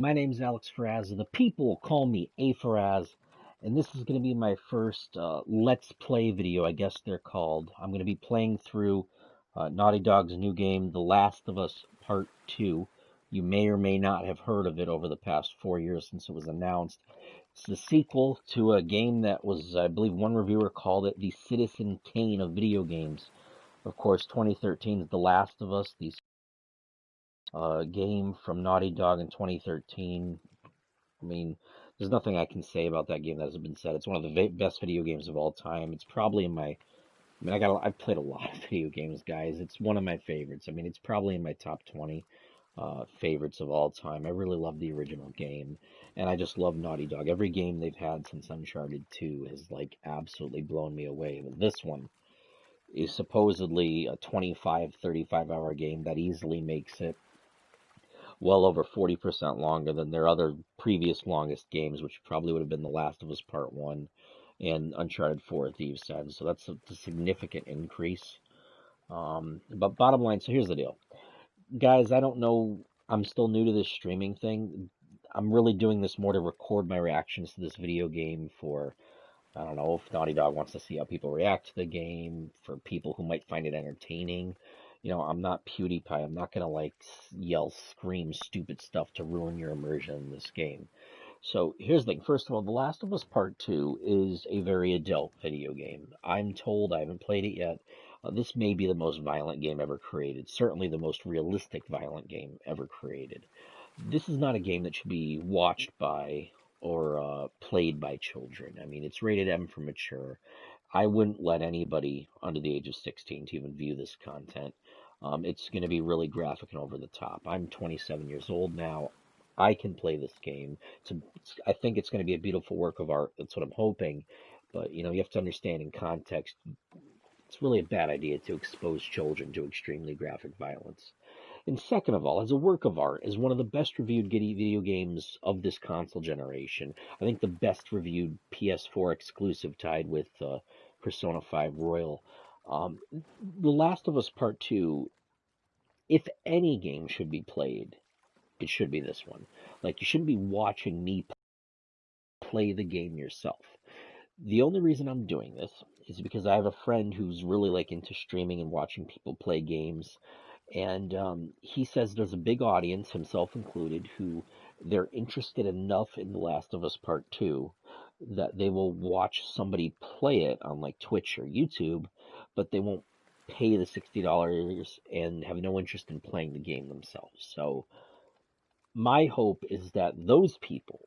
My name's AFeraz, and the people call me A-Feraz, and this is going to be my first Let's Play video, I guess they're called. I'm going to be playing through Naughty Dog's new game, The Last of Us Part 2. You may or may not have heard of it over the past 4 years since it was announced. It's the sequel to a game that was, I believe one reviewer called it the Citizen Kane of video games. Of course, 2013 is The Last of Us, the game from Naughty Dog in 2013. I mean, there's nothing I can say about that game that hasn't been said. It's one of the best video games of all time. It's probably in my, I've played a lot of video games, guys. It's one of my favorites. I mean, it's probably in my top 20 favorites of all time. I really love the original game, and I just love Naughty Dog. Every game they've had since Uncharted 2 has like absolutely blown me away. But this one is supposedly a 25, 35-hour game that easily makes it well over 40% longer than their other previous longest games, which probably would have been The Last of Us Part 1 and Uncharted 4 Thieves' End. So that's a significant increase. But bottom line, so here's the deal. Guys, I don't know. I'm still new to this streaming thing. I'm really doing this more to record my reactions to this video game for, I don't know, if Naughty Dog wants to see how people react to the game, for people who might find it entertaining. I'm not PewDiePie. I'm not gonna like yell, scream stupid stuff to ruin your immersion in this game. So here's the thing. First of all, The Last of Us Part 2 is a very adult video game. I'm told, I haven't played it yet. This may be the most violent game ever created. Certainly the most realistic violent game ever created. This is not a game that should be watched by or played by children. I mean, it's rated M for mature. I wouldn't let anybody under the age of 16 to even view this content. It's going to be really graphic and over the top. I'm 27 years old now. I can play this game. I think it's going to be a beautiful work of art. That's what I'm hoping. But, you have to understand in context, it's really a bad idea to expose children to extremely graphic violence. And second of all, as a work of art, as one of the best reviewed video games of this console generation, I think the best reviewed PS4 exclusive tied with Persona 5 Royal. The Last of Us Part 2, if any game should be played, it should be this one. Like, you shouldn't be watching me play the game yourself. The only reason I'm doing this is because I have a friend who's really like into streaming and watching people play games. And he says there's a big audience, himself included, who they're interested enough in The Last of Us Part 2 that they will watch somebody play it on like Twitch or YouTube, but they won't pay the $60 and have no interest in playing the game themselves. So my hope is that those people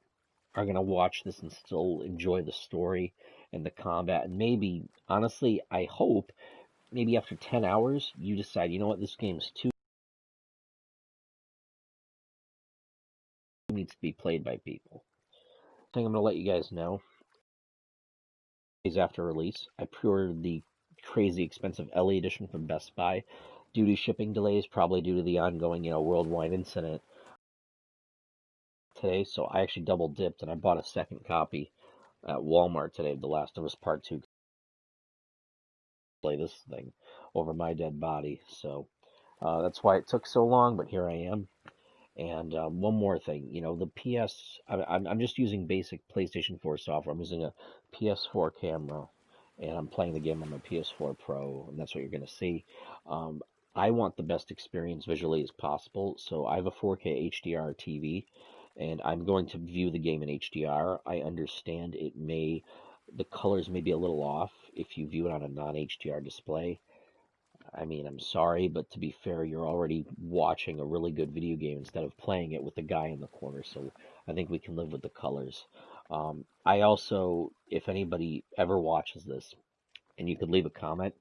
are going to watch this and still enjoy the story and the combat. And maybe, honestly, I hope maybe after 10 hours, you decide, you know what, this game's too needs to be played by people. I think I'm going to let you guys know. Days after release, I pre-ordered the crazy expensive LE edition from Best Buy due to shipping delays, probably due to the ongoing, worldwide incident today. So I actually double dipped and I bought a second copy at Walmart today of The Last of Us Part 2. Play this thing over my dead body. So that's why it took so long, but here I am. And one more thing, the I'm just using basic PlayStation 4 software. I'm using a PS4 camera, and I'm playing the game on my PS4 Pro, and that's what you're going to see. Um, I want the best experience visually as possible, so I have a 4K HDR TV, and I'm going to view the game in HDR. I understand the colors may be a little off if you view it on a non-HDR display. I mean, I'm sorry, but to be fair, you're already watching a really good video game instead of playing it with the guy in the corner. So I think we can live with the colors. I also, if anybody ever watches this, and you could leave a comment,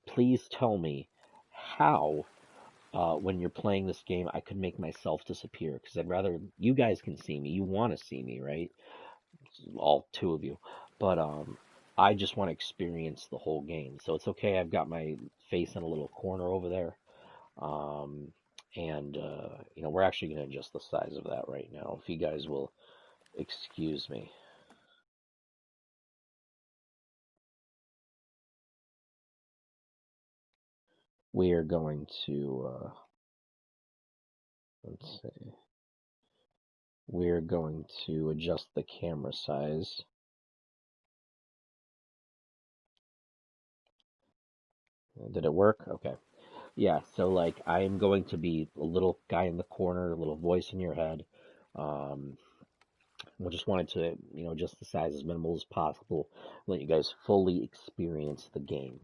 please tell me how, when you're playing this game, I could make myself disappear. Because I'd rather you guys can see me. You want to see me, right? All two of you. But I just want to experience the whole game. So it's okay. I've got my face in a little corner over there. Um, and we're actually going to adjust the size of that right now. If you guys will excuse me. We are going to, let's see. We're going to adjust the camera size. Did it work? Okay. Yeah, so like I'm going to be a little guy in the corner, a little voice in your head. Um, I just wanted to, adjust the size as minimal as possible, let you guys fully experience the game.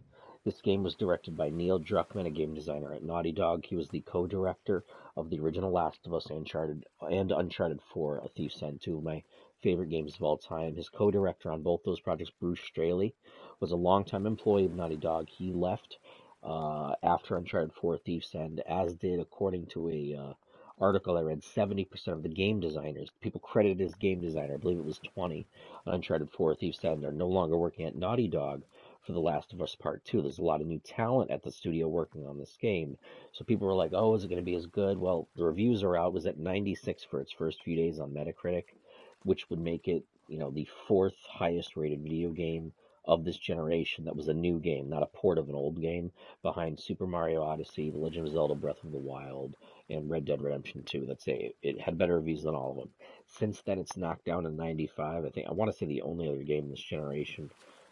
This game was directed by Neil Druckmann, a game designer at Naughty Dog. He was the co-director of the original Last of Us and Uncharted 4, A Thief's End, two of my favorite games of all time. His co-director on both those projects, Bruce Straley, was a longtime employee of Naughty Dog. He left after Uncharted 4, Thief's End, as did, according to a article I read, 70% of the game designers, people credited as game designer, I believe it was 20 on Uncharted 4, Thief's End, are no longer working at Naughty Dog for The Last of Us Part 2. There's a lot of new talent at the studio working on this game. So people were like, oh, is it going to be as good? Well, the reviews are out. It was at 96 for its first few days on Metacritic, which would make it, the fourth highest rated video game of this generation that was a new game, not a port of an old game, behind Super Mario Odyssey, The Legend of Zelda Breath of the Wild, and Red Dead Redemption 2. It had better reviews than all of them. Since then, it's knocked down to 95. I want to say the only other game in this generation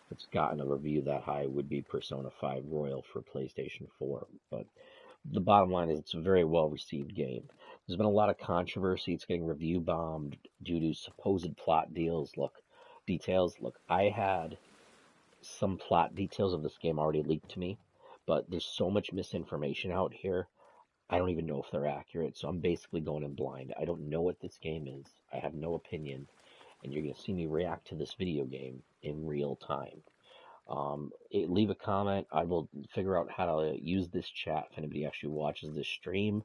that's gotten a review that high would be Persona 5 Royal for PlayStation 4. But the bottom line is it's a very well received game. There's been a lot of controversy. It's getting review bombed due to supposed plot details. Look, I had some plot details of this game already leaked to me, but there's so much misinformation out here. I don't even know if they're accurate, so I'm basically going in blind. I don't know what this game is. I have no opinion, and you're going to see me react to this video game in real time. Leave a comment. I will figure out how to use this chat if anybody actually watches this stream.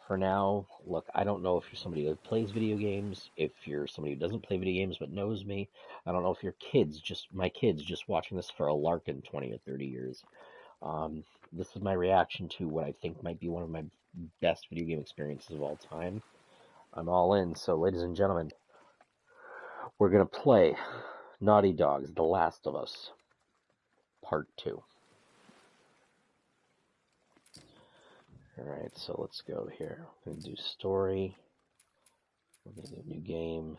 For now, look, I don't know if you're somebody that plays video games, if you're somebody who doesn't play video games but knows me. I don't know if my kids, just watching this for a lark in 20 or 30 years. This is my reaction to what I think might be one of my best video game experiences of all time. I'm all in. So, ladies and gentlemen, we're going to play Naughty Dog's The Last of Us Part 2. Alright, so let's go here. We're going to do story. We're going to do new game.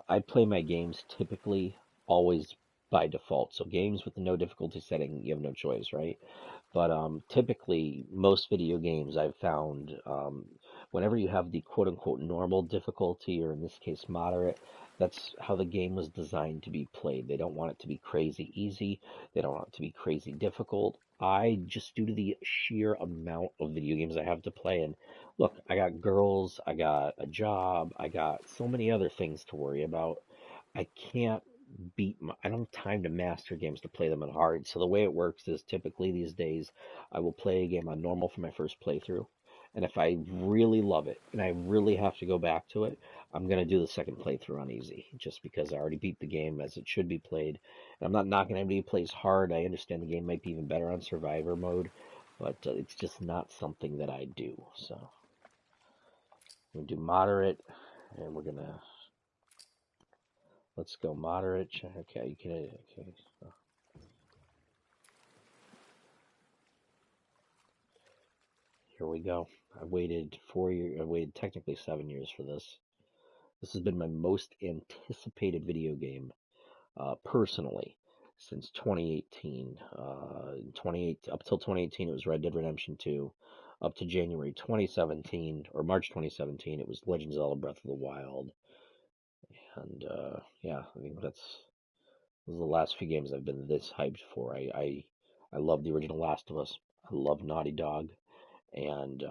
I play my games typically always by default. So games with the no difficulty setting, you have no choice, right? But typically, most video games I've found, whenever you have the quote unquote normal difficulty, or in this case moderate, that's how the game was designed to be played. They don't want it to be crazy easy, they don't want it to be crazy difficult. I just, due to the sheer amount of video games I have to play, and look, I got girls, I got a job, I got so many other things to worry about. I can't I don't have time to master games to play them on hard. So the way it works is typically these days I will play a game on normal for my first playthrough. And if I really love it and I really have to go back to it, I'm going to do the second playthrough on easy just because I already beat the game as it should be played. And I'm not knocking anybody who plays hard. I understand the game might be even better on survivor mode, but it's just not something that I do. So I'm going to do moderate, and let's go moderate. Okay, you can, okay. Here we go. I waited 4 years. I waited technically 7 years for this. This has been my most anticipated video game, personally, since 2018. 28 up till 2018, it was Red Dead Redemption 2. Up to January 2017 or March 2017, it was Legend of Zelda Breath of the Wild. And yeah, I think those are the last few games I've been this hyped for. I love the original Last of Us. I love Naughty Dog. And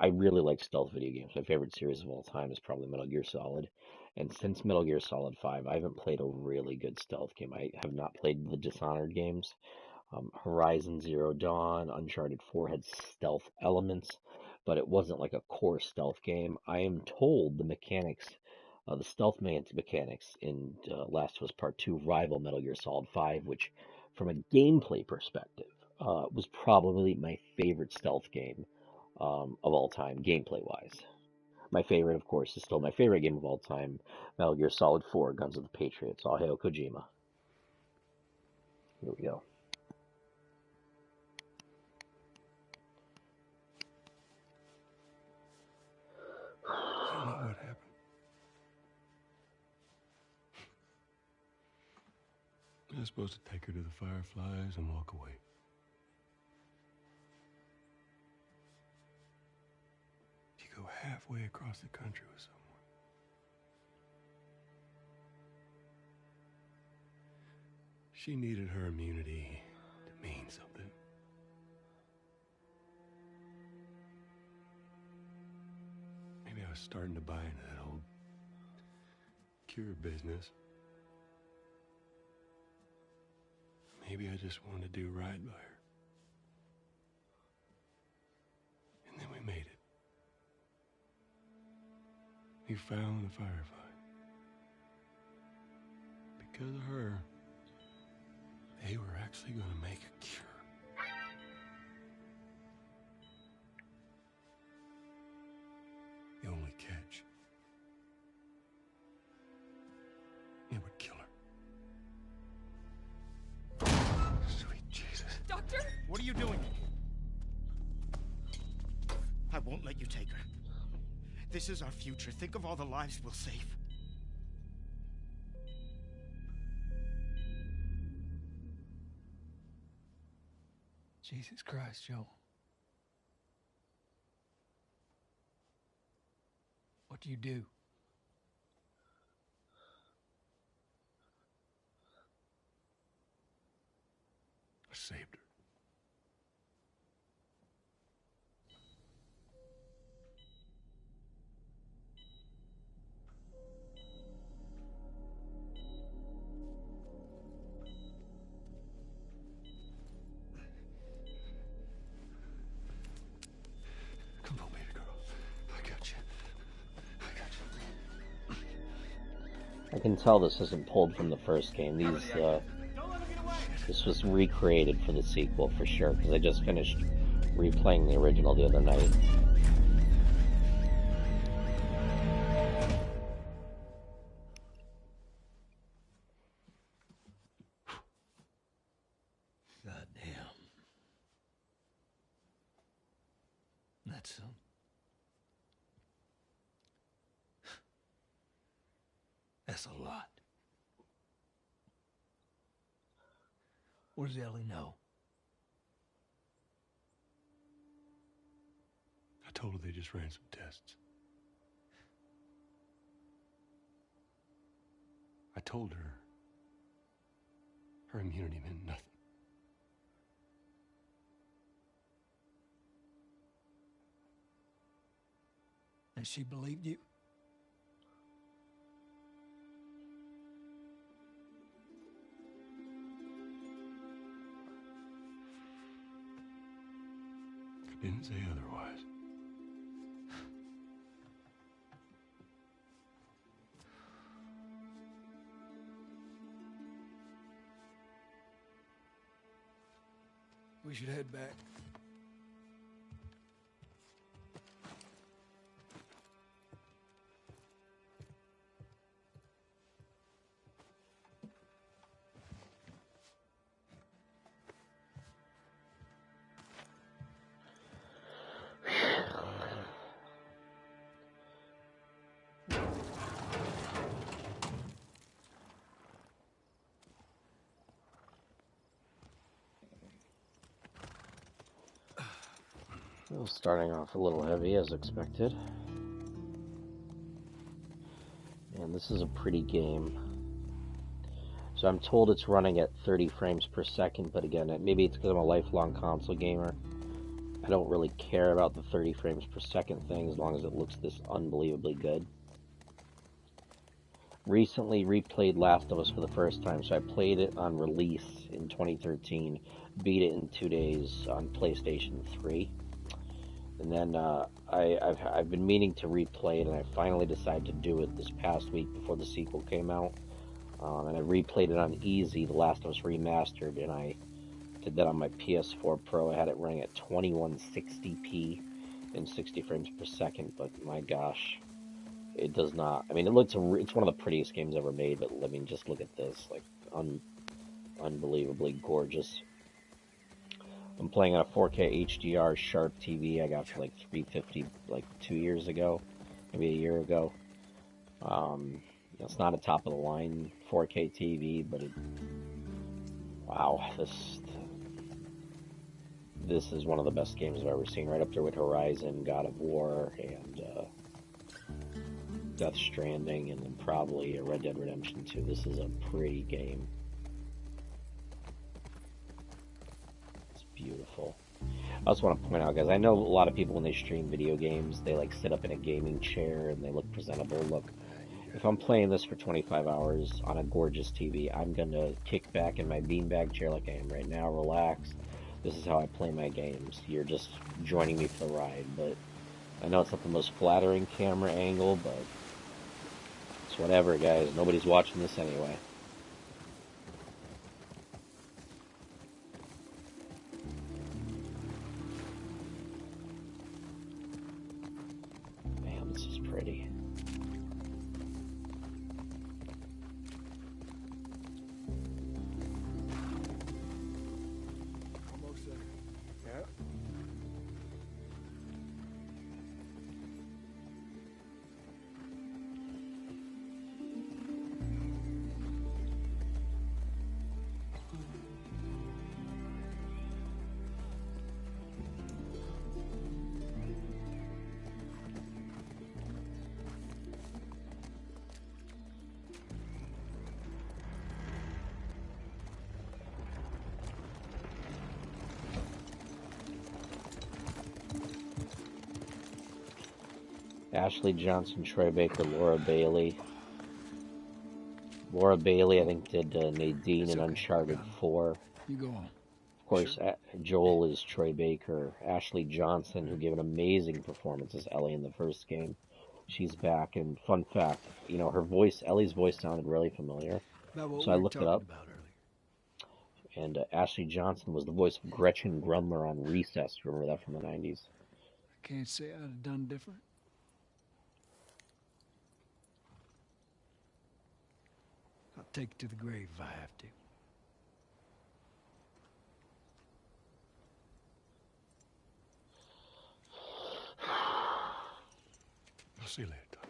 I really like stealth video games. My favorite series of all time is probably Metal Gear Solid. And since Metal Gear Solid 5, I haven't played a really good stealth game. I have not played the Dishonored games. Horizon Zero Dawn, Uncharted 4 had stealth elements, but it wasn't like a core stealth game. I am told the stealth mechanics in Last of Us Part 2 rival Metal Gear Solid 5, which, from a gameplay perspective, was probably my favorite stealth game of all time, gameplay wise. My favorite, of course, is still my favorite game of all time, Metal Gear Solid 4, Guns of the Patriots, all hail Kojima. Here we go. I don't know what happened. I was supposed to take her to the Fireflies and walk away. You go halfway across the country with someone. She needed her immunity to mean something. Maybe I was starting to buy into that old cure business. Maybe I just wanted to do right by her. And then we made it. We found the Firefly. Because of her, they were actually going to make a cure. The only catch, it would kill her. Sweet Jesus. Doctor? What are you doing? I won't let you take her. This is our future. Think of all the lives we'll save. Jesus Christ, Joe. What do you do? I saved her. Come on, baby girl. I got you. I got you. I can tell this isn't pulled from the first game. This was recreated for the sequel for sure, because I just finished replaying the original the other night. God damn. That's that's a lot. What does Ellie know? I told her they just ran some tests. I told her her immunity meant nothing. And she believed you? I didn't say otherwise. We should head back. Well, starting off a little heavy as expected. And this is a pretty game. So I'm told it's running at 30 frames per second, but again, maybe it's because I'm a lifelong console gamer. I don't really care about the 30 frames per second thing as long as it looks this unbelievably good. Recently replayed Last of Us for the first time, so I played it on release in 2013, beat it in 2 days on PlayStation 3. And then I've been meaning to replay it, and I finally decided to do it this past week before the sequel came out. And I replayed it on easy, The Last of Us Remastered, and I did that on my PS4 Pro. I had it running at 2160p and 60 frames per second, but my gosh, it does not. I mean, it's one of the prettiest games ever made, but I mean, just look at this, like, unbelievably gorgeous. I'm playing on a 4K HDR Sharp TV I got for like $350 like 2 years ago, maybe a year ago. It's not a top of the line 4K TV, but Wow, this is one of the best games I've ever seen, right up there with Horizon, God of War, and Death Stranding, and then probably Red Dead Redemption 2. This is a pretty game. It's beautiful. I also want to point out, guys, I know a lot of people when they stream video games, they like sit up in a gaming chair and they look presentable. Look, if I'm playing this for 25 hours on a gorgeous TV, I'm going to kick back in my beanbag chair like I am right now, relax. This is how I play my games. You're just joining me for the ride, but I know it's not the most flattering camera angle, but it's whatever, guys. Nobody's watching this anyway. Man, this is pretty. Almost there. Yep. Ashley Johnson, Troy Baker, Laura Bailey. Laura Bailey, I think, did Nadine in Uncharted 4. You go on. Of course, Joel is Troy Baker. Ashley Johnson, who gave an amazing performance as Ellie in the first game. She's back, and fun fact, you know, her voice, Ellie's voice sounded really familiar. So I looked it up, and Ashley Johnson was the voice of Gretchen Grundler on Recess. Remember that from the 90s? I can't say I'd have done different. I'll take it to the grave if I have to. I'll see you later, Doc.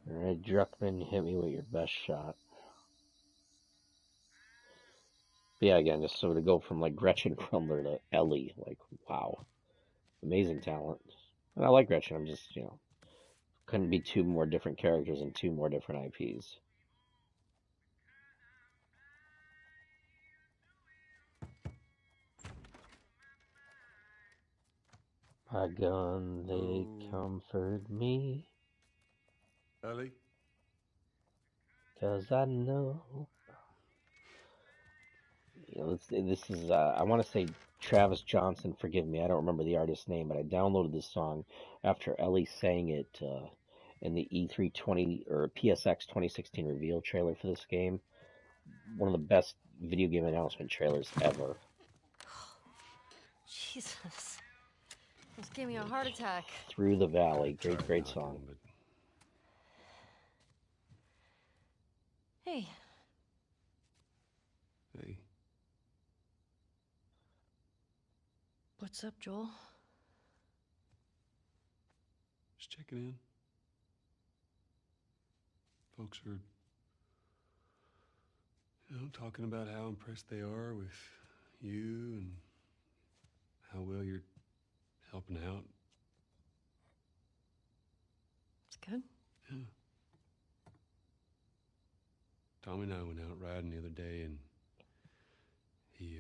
Alright, Druckmann, hit me with your best shot. But yeah, again, just so to go from like Gretchen Grundler to Ellie, like, wow. Amazing talent. And I like Gretchen, I'm just, you know, couldn't be two more different characters and two more different IPs. By gun, they comfort me. Ellie? 'Cause I know. You know, this is, I want to say Travis Johnson, forgive me, I don't remember the artist's name, but I downloaded this song after Ellie sang it in the E320 or PSX 2016 reveal trailer for this game. One of the best video game announcement trailers ever. Jesus. Almost gave me a heart attack. Through the Valley. Great song. But Hey, hey, what's up, Joel? just checking in. Folks are, you know, talking about how impressed they are with you and how well you're helping out. It's good. Yeah. Tommy and I went out riding the other day, and he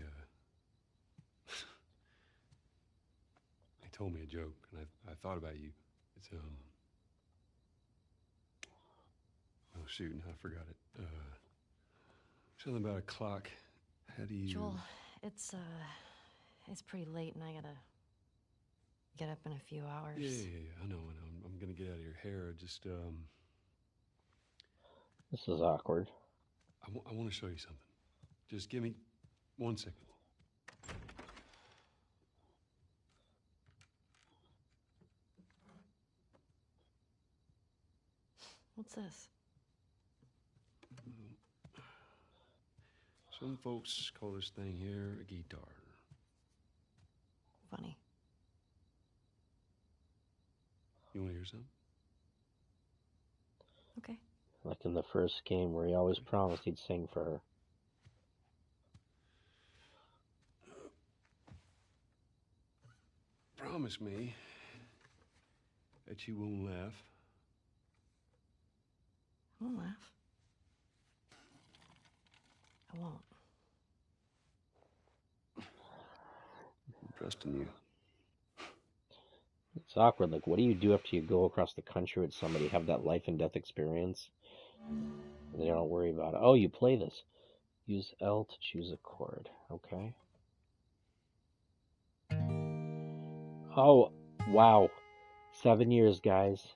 he told me a joke, and I thought about you. It's oh shoot, I forgot it. Something about a clock. How do you? Joel, it's pretty late and I gotta get up in a few hours. Yeah. I know. I'm gonna get out of your hair. Just This is awkward. I want to show you something. Just give me 1 second. What's this? Some folks call this thing here a guitar. Funny. You want to hear something? Okay. Like in the first game where he always promised he'd sing for her. Promise me that you won't laugh. I won't laugh. I won't. I'm trusting you. It's awkward. Like, what do you do after you go across the country with somebody, have that life and death experience? And they don't worry about it. Oh, you play this. Use L to choose a chord. Okay. Oh, wow. 7 years, guys.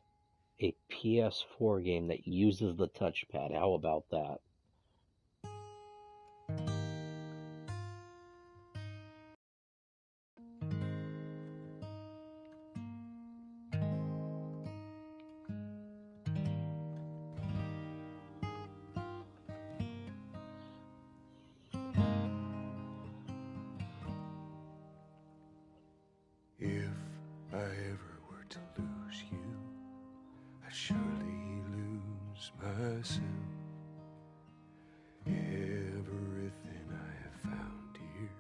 A PS4 game that uses the touchpad. How about that? If I ever were to lose you, I'd surely lose myself. Everything I have found here,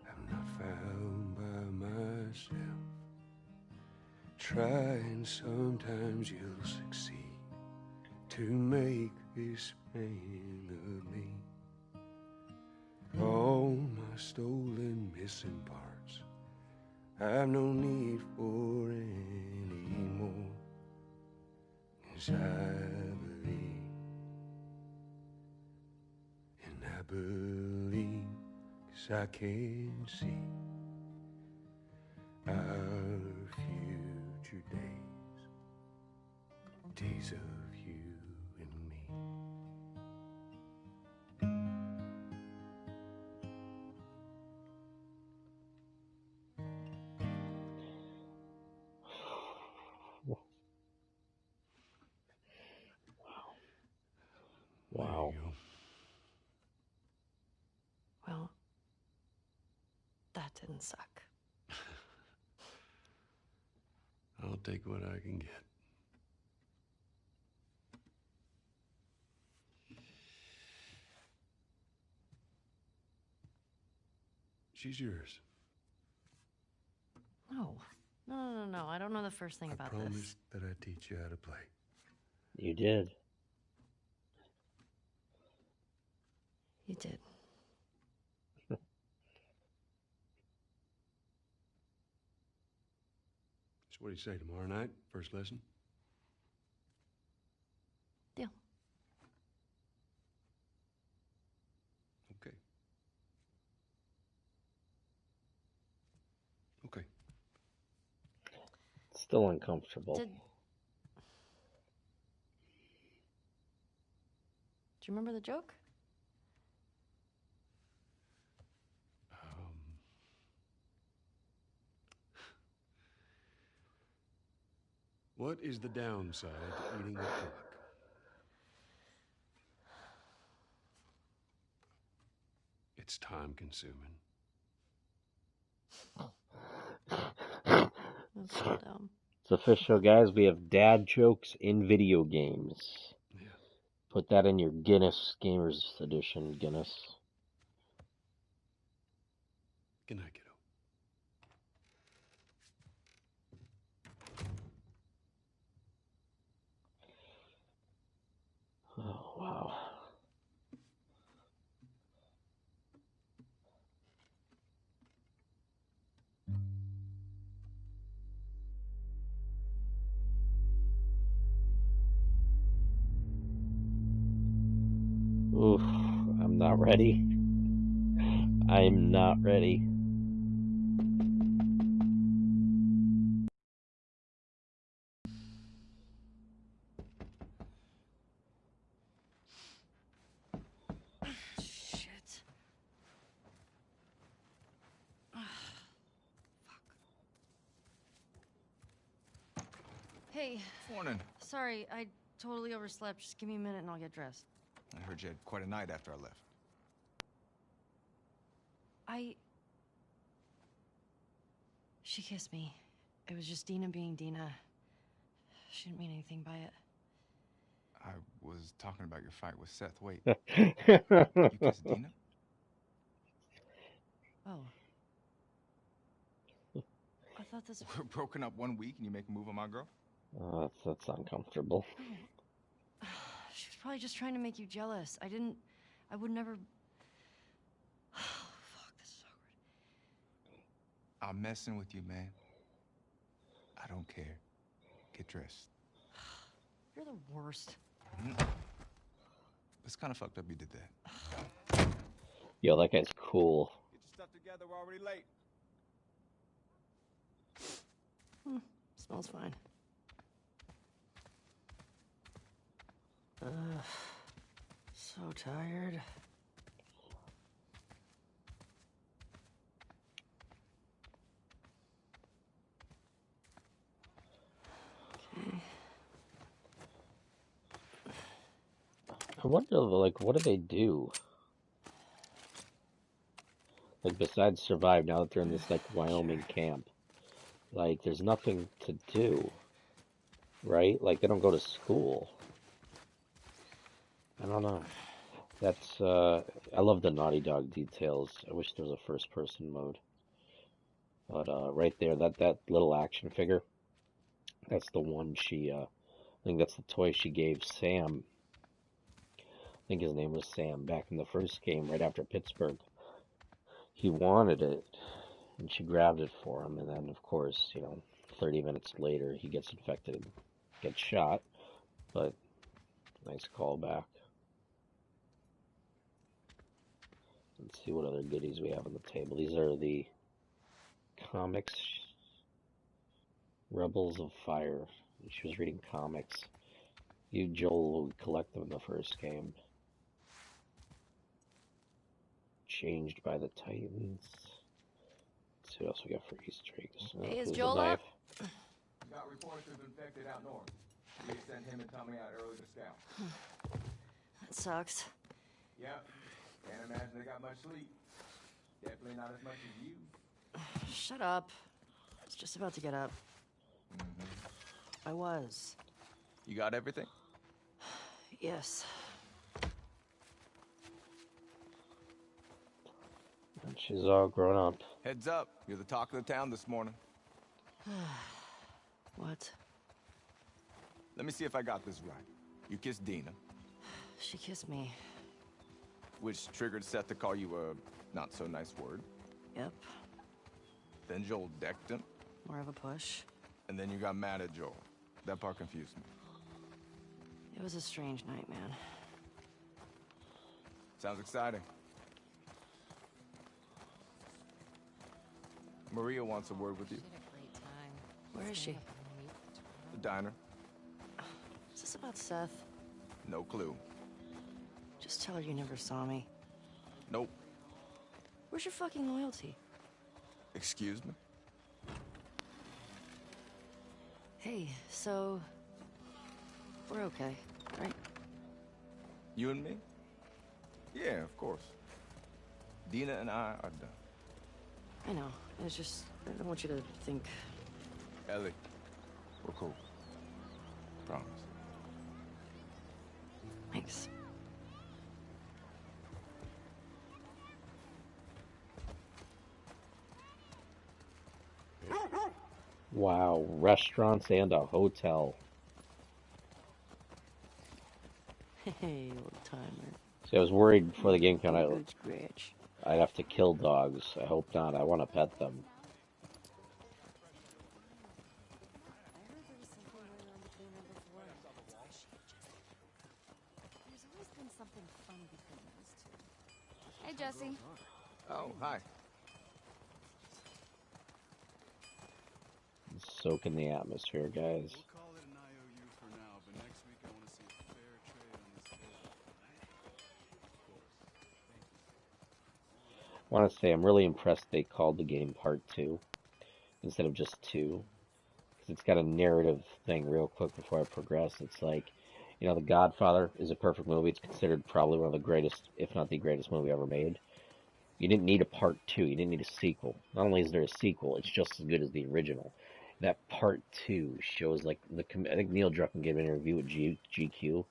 I've not found by myself. Try and sometimes you'll succeed to make this man of me. All my stolen missing parts, I've no need for any more. 'Cause I believe, and I believe 'cause I can see our future days, days of you and me. Wow. There you go. Well, that didn't suck. I'll take what I can get. She's yours. No. No. I don't know the first thing I about promised this. that I'd teach you how to play. You did. You did. So what do you say, tomorrow night, first lesson? Deal. Okay. Okay. Still uncomfortable. Do you remember the joke? What is the downside to eating a clock? It's time consuming. That's so dumb. It's official, guys. We have dad jokes in video games. Yeah. Put that in your Guinness Gamers Edition, Guinness. Good night, kiddo. Oh, wow. Oof, I'm not ready. I'm not ready. Shit. Fuck. Hey, Morning. sorry, I totally overslept. Just give me a minute and I'll get dressed. I heard you had quite a night after I left. She kissed me. It was just Dina being Dina. She didn't mean anything by it. I was talking about your fight with Seth. Wait, Oh, you kissed Dina? Oh. I thought this... We're broken up 1 week and you make a move on my girl? that's uncomfortable. Oh. She was probably just trying to make you jealous. I would never... Oh, fuck, this is awkward. I'm messing with you, man. I don't care. Get dressed. You're the worst. It's kind of fucked up you did that. Yo, that guy's cool. Get your stuff together, we're already late. Smells fine. So tired. Okay. I wonder, like, what do they do? Like, besides survive now that they're in this, like, Wyoming camp. Like, there's nothing to do. Right? Like, they don't go to school. I don't know. That's, I love the Naughty Dog details. I wish there was a first-person mode. But, right there, that little action figure, that's the one she, I think that's the toy she gave Sam. I think his name was Sam back in the first game, right after Pittsburgh. He wanted it, and she grabbed it for him, and then, of course, 30 minutes later, he gets infected and gets shot, but nice callback. Let's see what other goodies we have on the table. These are the comics. Rebels of Fire. She was reading comics. You, Joel, would collect them in the first game. Changed by the Titans. Let's see what else we got for Easter eggs. Hey, is There's a Joel knife. up? Got reports of infected out north. We sent him and Tommy out early to scout. That sucks. Yep. Can't imagine they got much sleep. Definitely not as much as you. Shut up. I was just about to get up. I was. You got everything? Yes. And she's all grown up. Heads up. You're the talk of the town this morning. What? Let me see if I got this right. You kissed Dina, She kissed me. which triggered Seth to call you a not-so-nice word. Yep. Then Joel decked him, More of a push. and then you got mad at Joel. That part confused me. It was a strange night, man. Sounds exciting. Maria wants a word with you. Where is she? The diner. Is this about Seth? No clue. Just tell her you never saw me. Nope. Where's your fucking loyalty? Excuse me? Hey, so... we're okay, right? You and me? Yeah, of course. Dina and I are done. I know. It's just... I don't want you to think... Ellie, we're cool. Promise. Thanks. Wow, restaurants and a hotel. Hey, old timer. See, I was worried before the game came out Good scratch. I'd have to kill dogs. I hope not. I want to pet them. There's always been something fun between those two. Hey, Jesse. Oh, hi. Soak in the atmosphere, guys. We'll call it an IOU for now, but next week I want to see a fair trade on this business. I want to say I'm really impressed they called the game Part 2 instead of just 2. Because it's got a narrative thing real quick before I progress. It's like, The Godfather is a perfect movie. It's considered probably one of the greatest, if not the greatest movie ever made. You didn't need a part 2. You didn't need a sequel. Not only is there a sequel, it's just as good as the original. That part 2 shows like I think Neil Druckmann gave an interview with GQ.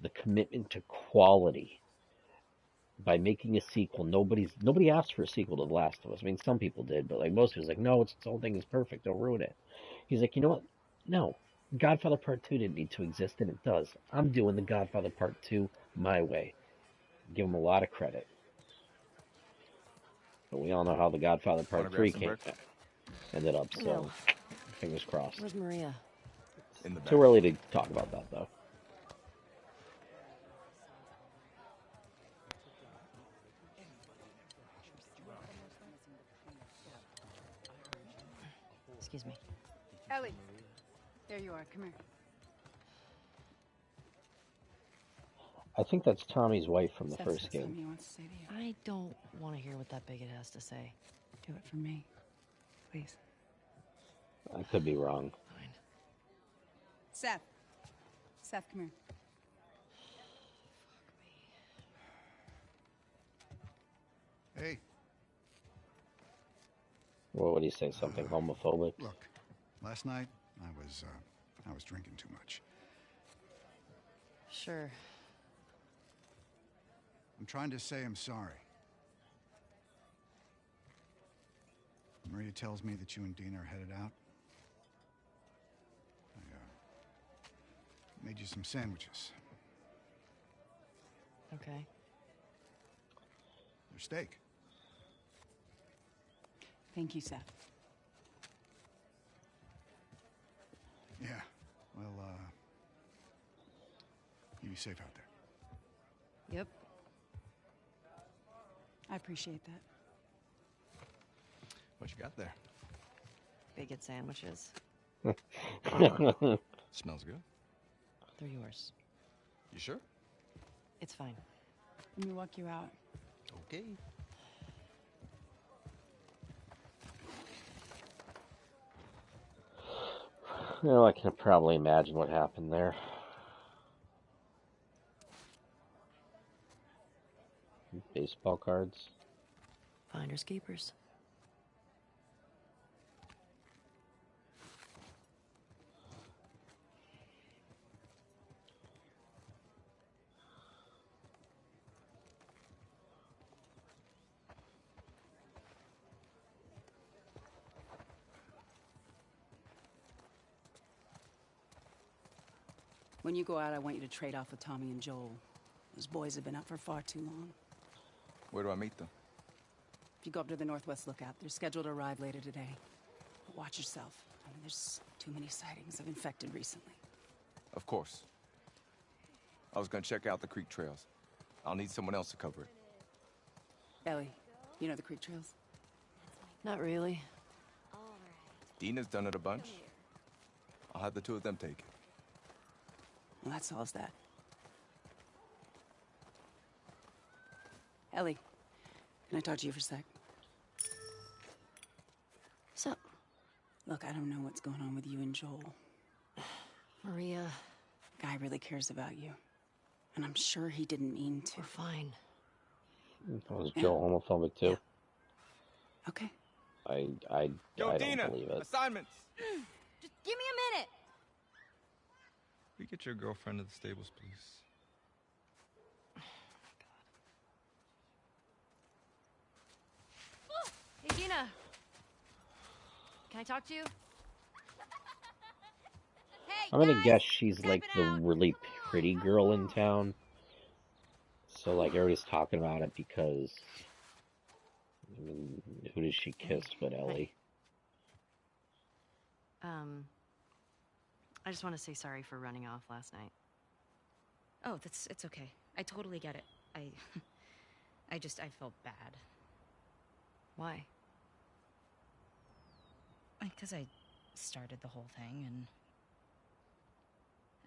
The commitment to quality by making a sequel. Nobody asked for a sequel to The Last of Us. I mean, some people did, but like most people was like, no, this whole thing is perfect. Don't ruin it. He's like, you know what? No, Godfather Part 2 didn't need to exist, and it does. I'm doing the Godfather Part 2 my way. Give him a lot of credit. But we all know how the Godfather Wanna Part grab 3 some breakfast? ended up, so No. fingers crossed. Where's Maria? In the back. Too early to talk about that, though. Excuse me. Ellie, there you are. Come here. I think that's Tommy's wife from the Seth first said game. something he wants to say to you. I don't want to hear what that bigot has to say. Do it for me, please. I could be wrong. Fine. Seth. Seth, come here. Hey, Well, what do you say? Something homophobic? look. Last night, I was drinking too much. Sure. I'm trying to say I'm sorry. Maria tells me that you and Dina are headed out. I made you some sandwiches. Okay. They're steak. Thank you, Seth. Yeah. Well, you be safe out there. Yep. I appreciate that. What you got there? Bigot sandwiches. Smells good. They're yours. You sure? It's fine. Let me walk you out. Okay. Well, I can probably imagine what happened there. Baseball cards. Finders keepers. When you go out, I want you to trade off with Tommy and Joel. Those boys have been up for far too long. Where do I meet them? If you go up to the Northwest Lookout, they're scheduled to arrive later today. But watch yourself. I mean, there's too many sightings of infected recently. Of course. I was gonna check out the creek trails. I'll need someone else to cover it. Ellie, you know the creek trails? Not really. Dina's done it a bunch. I'll have the two of them take it. Well, that solves that. Ellie, can I talk to you for a sec? So, Look, I don't know what's going on with you and Joel. Maria, Guy really cares about you. And I'm sure he didn't mean to. we're fine. Was Joe homophobic too? Yeah. Okay. I Yo, don't Dina, believe it. assignments. Just give me a minute. We get your girlfriend to the stables, please. Hey, Dina. Can I talk to you? Hey, I'm gonna guys, guess she's like type it the out. really pretty girl in town. So like everybody's talking about it because I mean, who does she kiss but Ellie? I just want to say sorry for running off last night. Oh, it's okay. I totally get it. I felt bad. Why? Because I started the whole thing, and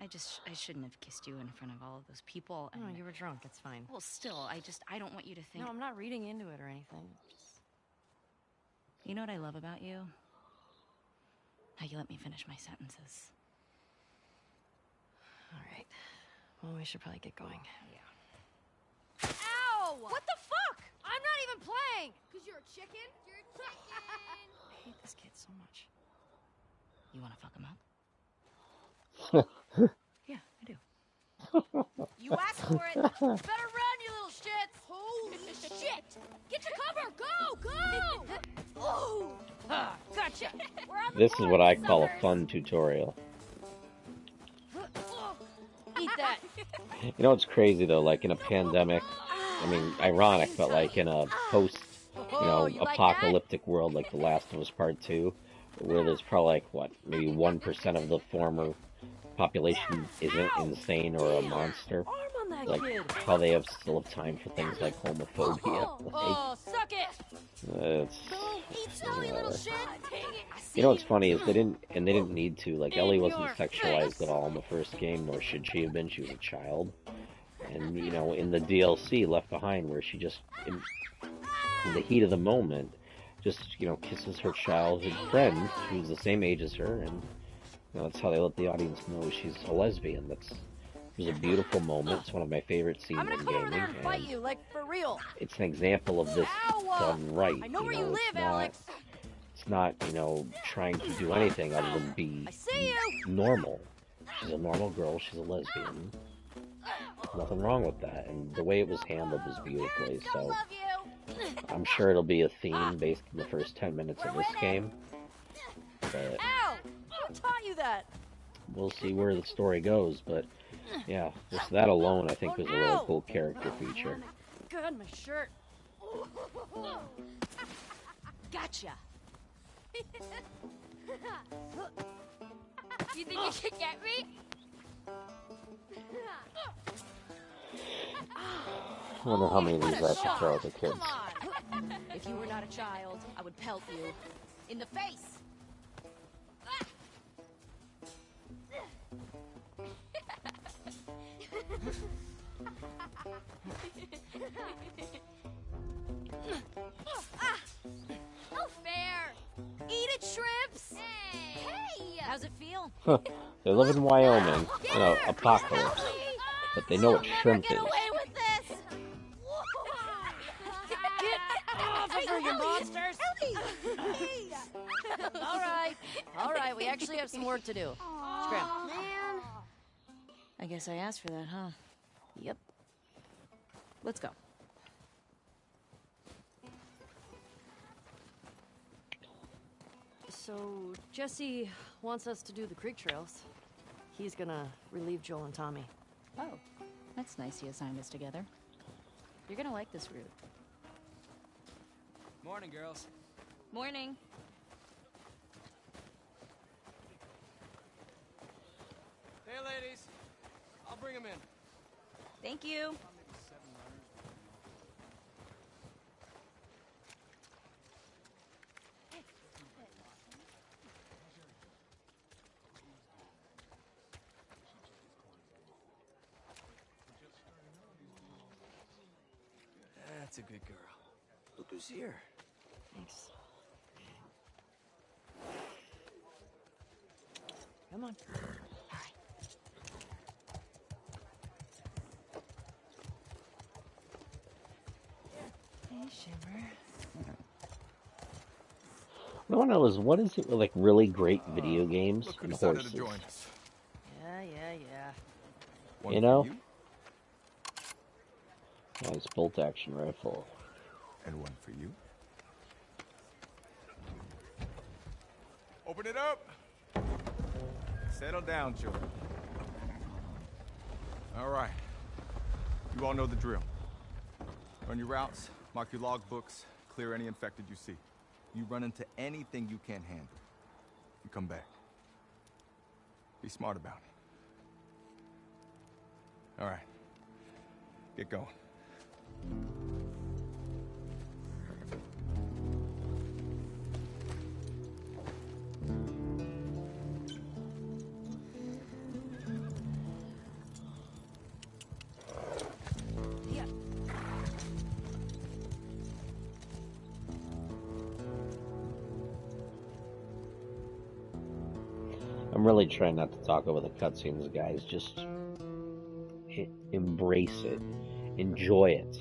I shouldn't have kissed you in front of all of those people. And No, you were drunk. It's fine. well, still, I don't want you to think. No, I'm not reading into it or anything. You know what I love about you? How you let me finish my sentences. All right. Well, we should probably get going. Yeah. Ow! What the fuck? I'm not even thing! Cause you're a chicken? You're a chicken! I hate this kid so much. You want to fuck him up? Yeah, I do. You asked for it! Better run, you little shits! Holy shit! Get to cover! Go! Go! Ooh! Gotcha! We're on the This is board, what I call a suckers. fun tutorial. Eat that! You know what's crazy though? Like in a pandemic, I mean, ironic, but like in a post, You like apocalyptic world like The Last of Us Part 2, where there's probably like, what, maybe 1% of the former population isn't insane or a monster. Arm on that Like, kid! how they still have time for things like homophobia. Oh, suck it! It's, Eat so, you little shit! you know what's funny is they didn't need to. Like, Ellie wasn't sexualized at all in the first game, nor should she have been. She was a child. And, in the DLC Left Behind, where she just, in the heat of the moment, just, kisses her childhood friend, who's the same age as her, and, that's how they let the audience know she's a lesbian. It was a beautiful moment. It's one of my favorite scenes I'm gonna in come over gaming. there and fight And you, like, for real! it's an example of this done right. I know where you It's live, not, Alex! It's not, trying to do anything other than be I see you! normal. She's a normal girl. She's a lesbian. Nothing wrong with that. And the way it was handled was beautifully. So Love you! I'm sure it'll be a theme based on the first 10 minutes of this game. But Ow! Who taught you that? we'll see where the story goes. But yeah, just that alone I think was a really cool character feature. God, my shirt. Gotcha! You think you should get me? I wonder how many of these I have to throw at the kids. Come on! If you were not a child, I would pelt you. In the face! No fair! Eat it, shrimps! Hey! How's it feel? They live in Wyoming, apocalypse, but they know what shrimp is. Get away with this! Get off of her, you monsters! All right, we actually have some work to do. Scram. Man. I guess I asked for that, huh? Yep. Let's go. So, Jesse wants us to do the creek trails. He's gonna relieve Joel and Tommy. Oh, that's nice he assigned us together. You're gonna like this route. Morning, girls. Morning. Hey, ladies. I'll bring them in. Thank you. That's a good girl. Look who's here. Thanks. Come on. Hey, Shimmer. What I want to know is, what is it with like really great video games Look who and decided horses? to join us. Yeah. One You for know? you, Nice bolt-action rifle. and one for you. Open it up. Settle down, children. All right. You all know the drill. Run your routes, mark your logbooks, clear any infected you see. You run into anything you can't handle, you come back. Be smart about it. All right. Get going. I'm really trying not to talk over the cutscenes, guys. Just embrace it. Enjoy it.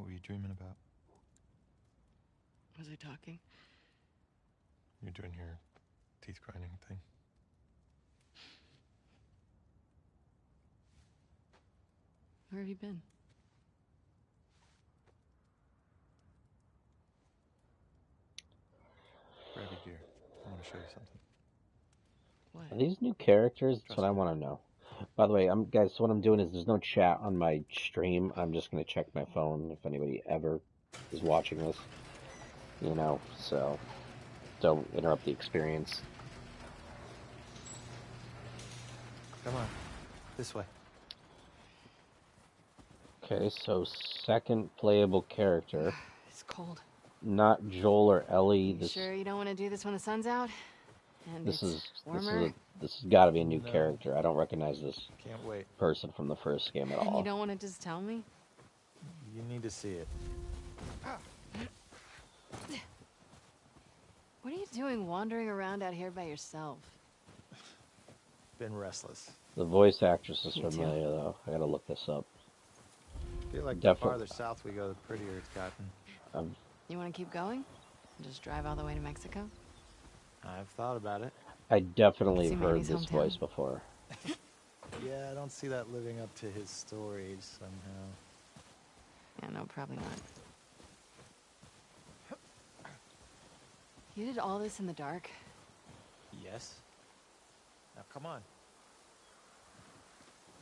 What were you dreaming about? Was I talking? You're doing your teeth grinding thing. Where have you been? Grab your gear. I want to show you something. What? Are these new characters? That's Trust what I me. want to know. By the way, guys, so what I'm doing is there's no chat on my stream. I'm just going to check my phone if anybody ever is watching this. You know, so don't interrupt the experience. Come on. This way. Okay, so second playable character. It's cold. Not Joel or Ellie. You sure you don't want to do this when the sun's out? And This it's warmer? this has got to be a new character. I don't recognize this Can't wait. person from the first game at And all. you don't want to just tell me? You need to see it. What are you doing wandering around out here by yourself? Been restless. The voice actress is Me too. familiar, though. I gotta look this up. Feel like the Definitely. farther south we go, the prettier it's gotten. You want to keep going? Just drive all the way to Mexico? I've thought about it. I definitely See have heard Manny's this hometown? voice before. Yeah, I don't see that living up to his stories somehow. Yeah, no, probably not. You did all this in the dark? Yes. Now come on.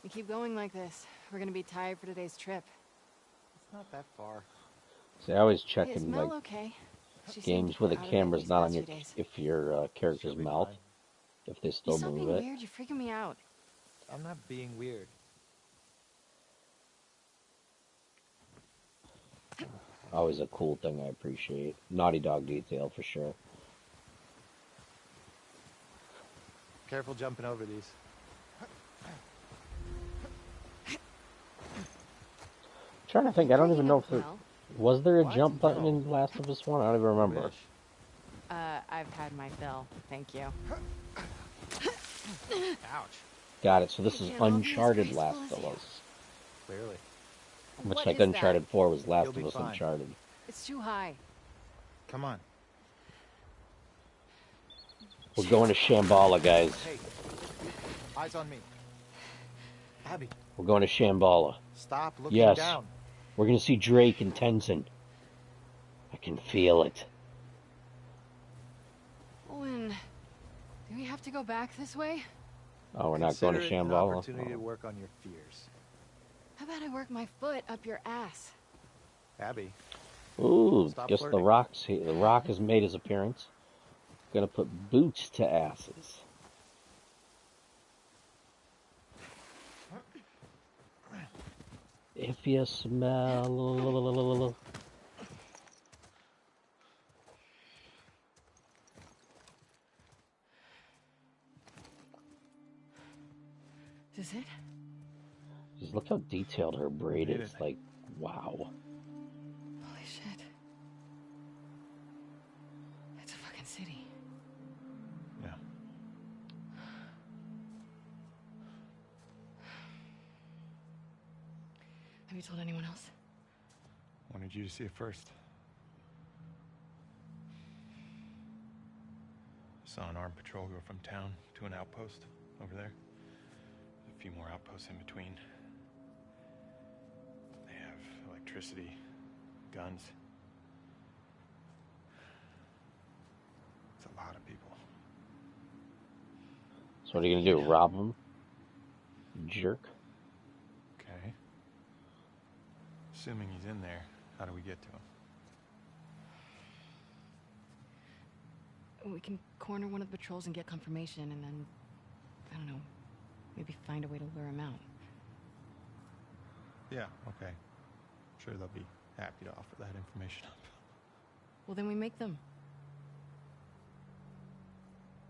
We keep going like this, we're gonna be tired for today's trip. It's not that far. See, I always check Hey, is in Mel like okay? She games seemed where the out of it camera's these not on past your few days. if your character's She'll be mouth, fine. if they You still stop move being it. weird, you're freaking me out. I'm not being weird. Always a cool thing I appreciate. Naughty Dog detail for sure. Careful jumping over these. Trying to think, I don't even know if there Mel. was there a What? jump button No. in Last of Us 1. I don't even remember. Wish. I've had my fill, thank you. Ouch. Got it. So this is can't all be as Uncharted graceful Last as of you. Us. Clearly. Much What like is that? Uncharted 4 was Last You'll be of Us fine. Uncharted. It's too high. Come on. We're going to Shambhala, guys. Hey. Eyes on me. Abby, We're going to Shambhala. stop looking Yes. down. We're going to see Drake and Tenzin. I can feel it. Owen, do we have to go back this way? Oh, we're not going to Consider it an Shambhala? opportunity to Oh. work on your fears. How about I work my foot up your ass? Abby, Ooh, Stop guess the flirting. The Rock has made his appearance. Gonna put boots to asses. If you smell... Is this it? Just look how detailed her braid Made is. it. Like, wow. Holy shit. It's a fucking city. Yeah. Have you told anyone else? Wanted you to see it first. Saw an armed patrol go from town to an outpost over there. A few more outposts in between. They have electricity, guns. It's a lot of people. So what are you gonna do? Rob him? Jerk. Okay. Assuming he's in there, how do we get to him? We can corner one of the patrols and get confirmation, and then, I don't know, maybe find a way to lure him out. Yeah, okay. Sure they'll be happy to offer that information up. Well, then we make them.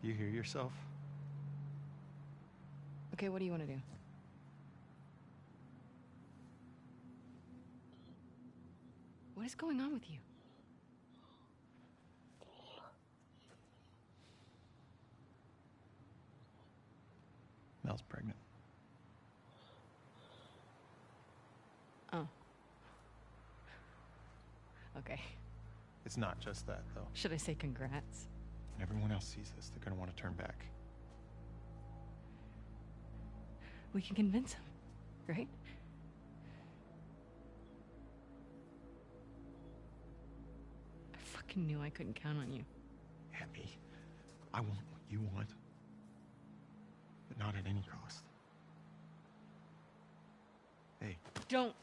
You hear yourself? Okay, what do you want to do? What is going on with you? Mel's pregnant. Oh. Okay. It's not just that, though. Should I say congrats? When everyone else sees this, they're gonna want to turn back. We can convince him, right? I fucking knew I couldn't count on you. Abby, I want what you want, but not at any cost. Hey. Don't.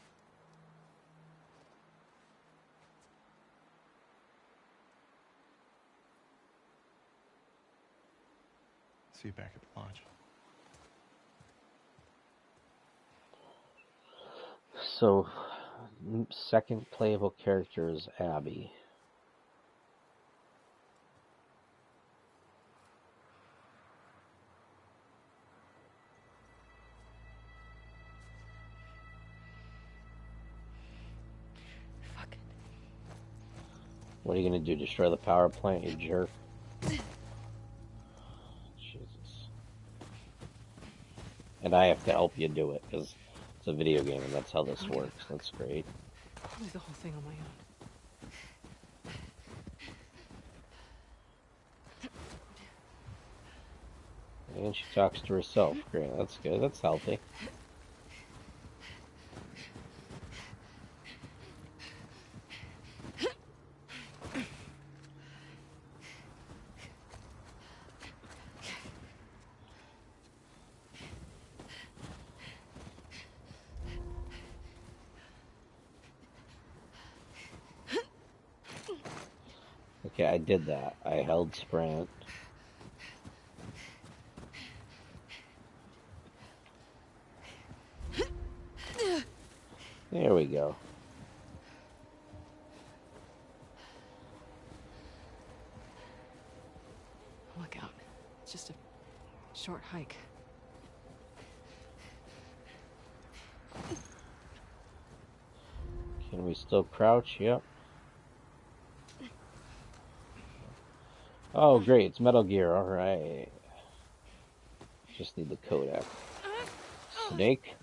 See you back at the lodge. So, second playable character is Abby. Fuck it. What are you gonna do? Destroy the power plant, you jerk? And I have to help you do it, because it's a video game, and that's how this works. That's great. I'll do the whole thing on my own. And she talks to herself. Great, that's good. That's healthy. Okay, I did that. I held sprint. There we go. Look out. It's just a short hike. Can we still crouch? Yep. Oh, great. It's Metal Gear. Alright. Just need the Kodak. Snake?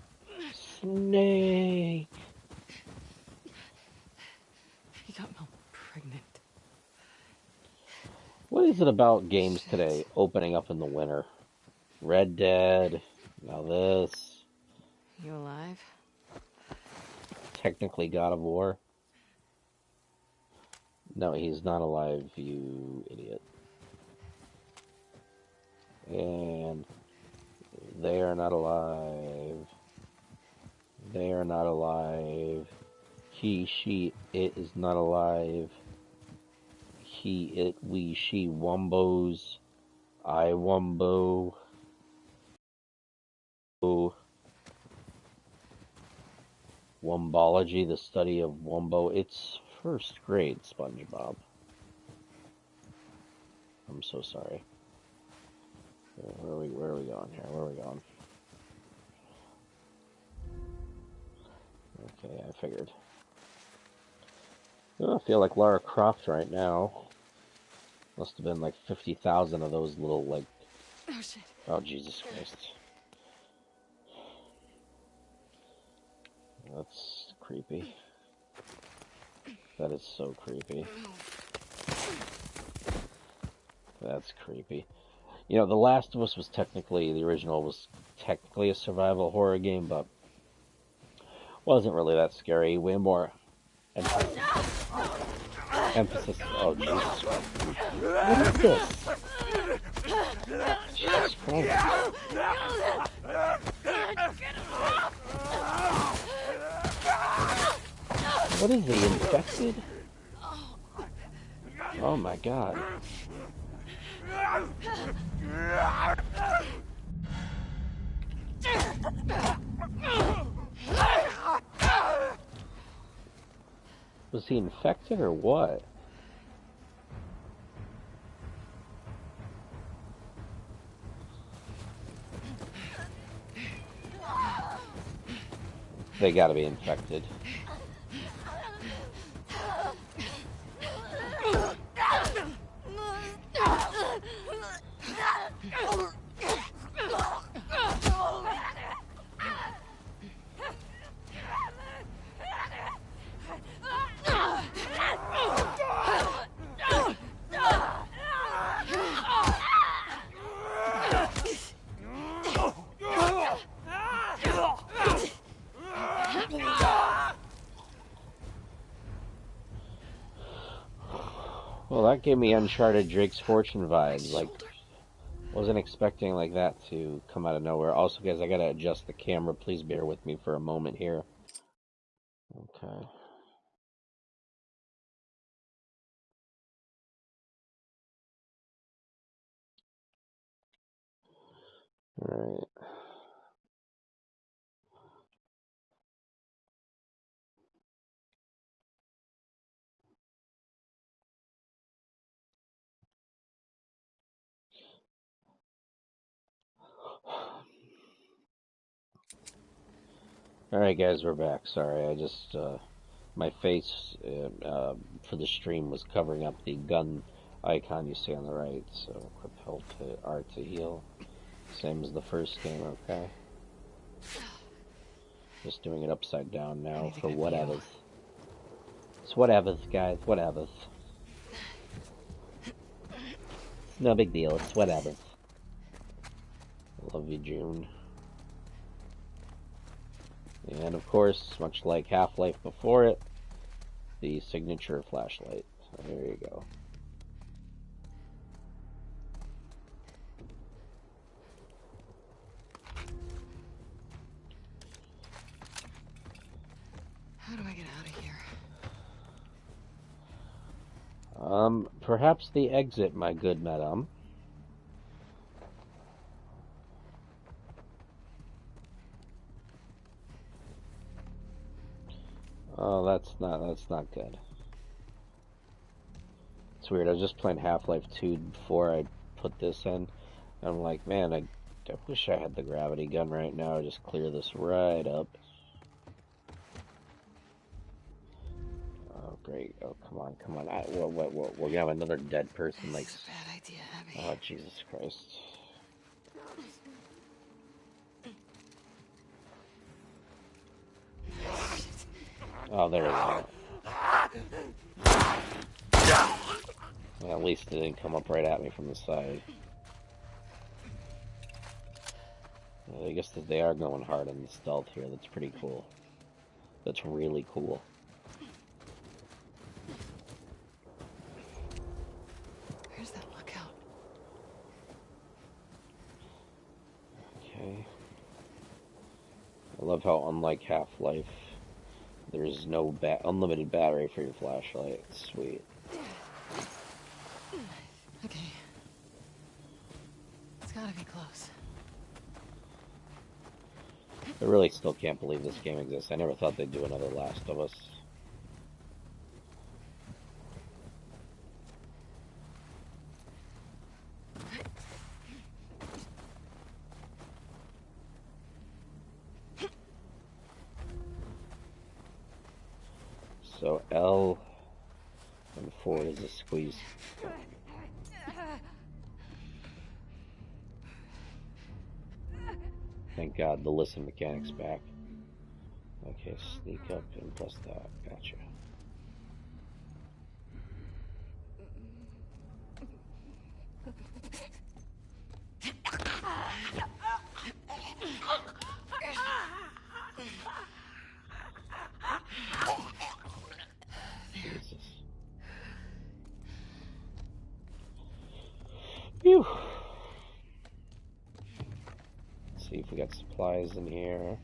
Snake! He got Mel pregnant. What is it about games today opening up in the winter? Red Dead, now this. You alive? Technically God of War. No, he's not alive, you idiot. And they are not alive. They are not alive. He, she, it is not alive. He, it, we, she, wombos. I, wombo. Wombology, the study of wombo. It's first grade, SpongeBob. I'm so sorry. Where are we going here? Where are we going? Okay, I figured. Oh, I feel like Lara Croft right now. Must have been like 50,000 of those little, like... Oh, shit. Oh, Jesus Christ. That's creepy. That is so creepy. That's creepy. You know, The Last of Us was technically, the original was technically a survival horror game, but wasn't really that scary. Way more emphasis. Oh, Jesus Christ. What is this? Jesus Christ. What is he, infected? Oh my God. Was he infected or what? They gotta be infected. that gave me Uncharted Drake's Fortune vibes. Like, wasn't expecting like that to come out of nowhere. Also, guys, I gotta adjust the camera. Please bear with me for a moment here. Okay. All right. All right, guys, we're back. Sorry, I just my face for the stream was covering up the gun icon you see on the right. So equip health to R to heal, same as the first game. Okay. Just doing it upside down now for whatevahs. It's whatevahs, guys. Whatevahs. It's no big deal. It's whatevahs. Love you, June. And of course, much like Half-Life before it, the signature flashlight. So there you go. How do I get out of here? Perhaps the exit, my good madam. Oh, that's not good. It's weird. I was just playing Half-Life 2 before I put this in. And I'm like, man, I wish I had the gravity gun right now. Just clear this right up. Oh, great. Oh, come on, come on. We're gonna have another dead person. Like, This is a bad idea, Abby. oh, Jesus Christ. Oh, there we go. Well, at least it didn't come up right at me from the side. Well, I guess that they are going hard on the stealth here. That's pretty cool. That's really cool. Where's that lookout? Okay. I love how, unlike Half-Life, there's no unlimited battery for your flashlight. It's sweet. Okay. It's gotta be close. I really still can't believe this game exists. I never thought they'd do another Last of Us. So L and 4 is a squeeze. Thank God the listen mechanic's back. Okay, sneak up and press that. Gotcha. Jesus. Phew. Let's see if we got supplies in here.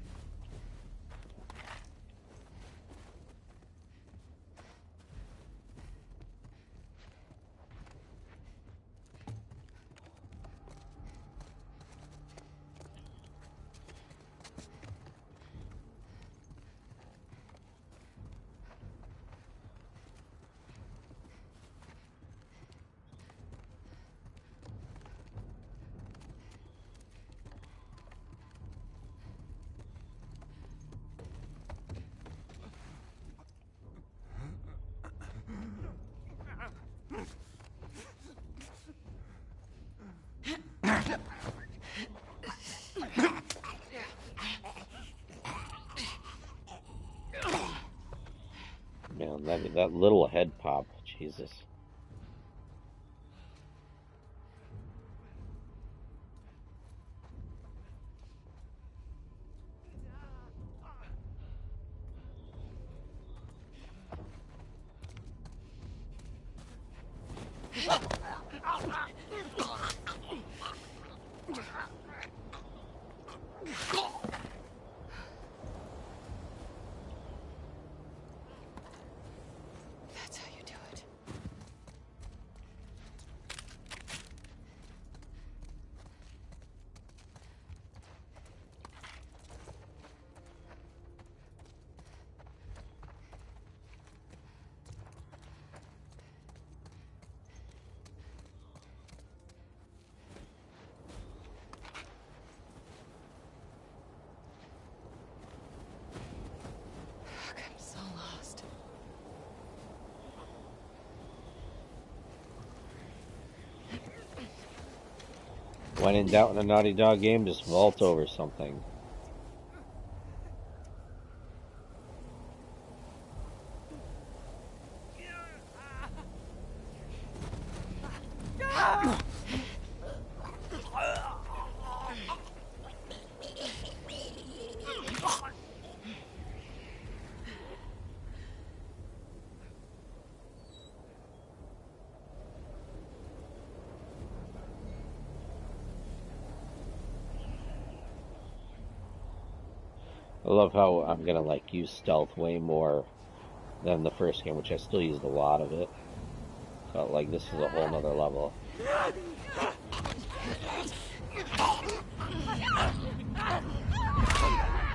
Man, that little head pop, Jesus. When in doubt in a Naughty Dog game, just vault over something. I love how I'm gonna like use stealth way more than the first game, which I still used a lot of it. But like this is a whole nother level.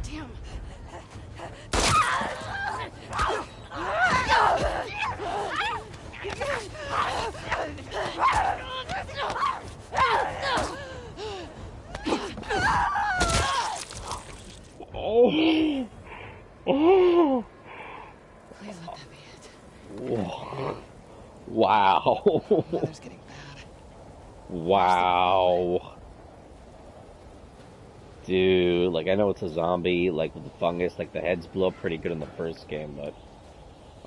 Damn. Oh. Oh. Please let that be it. Whoa. Wow. Weather's getting bad. Wow. Dude, like I know it's a zombie, like with the fungus, like the heads blew up pretty good in the first game, but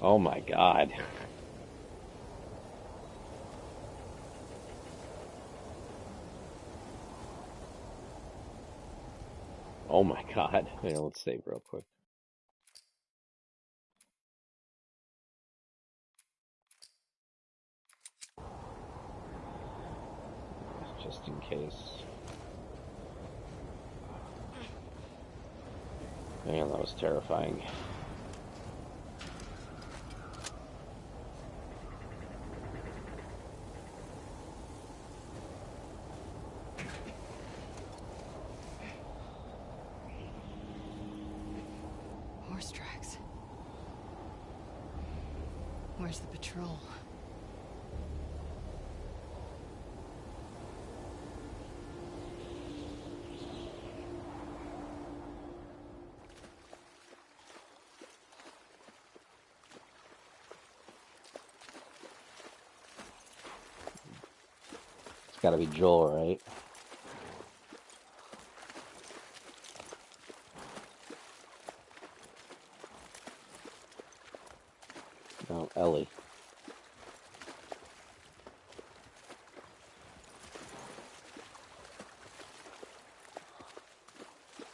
oh my god. Oh my god. Wait, let's save real quick. Just in case. Man, that was terrifying. Horse tracks. Where's the patrol? It's gotta be Joel, right? No, Ellie.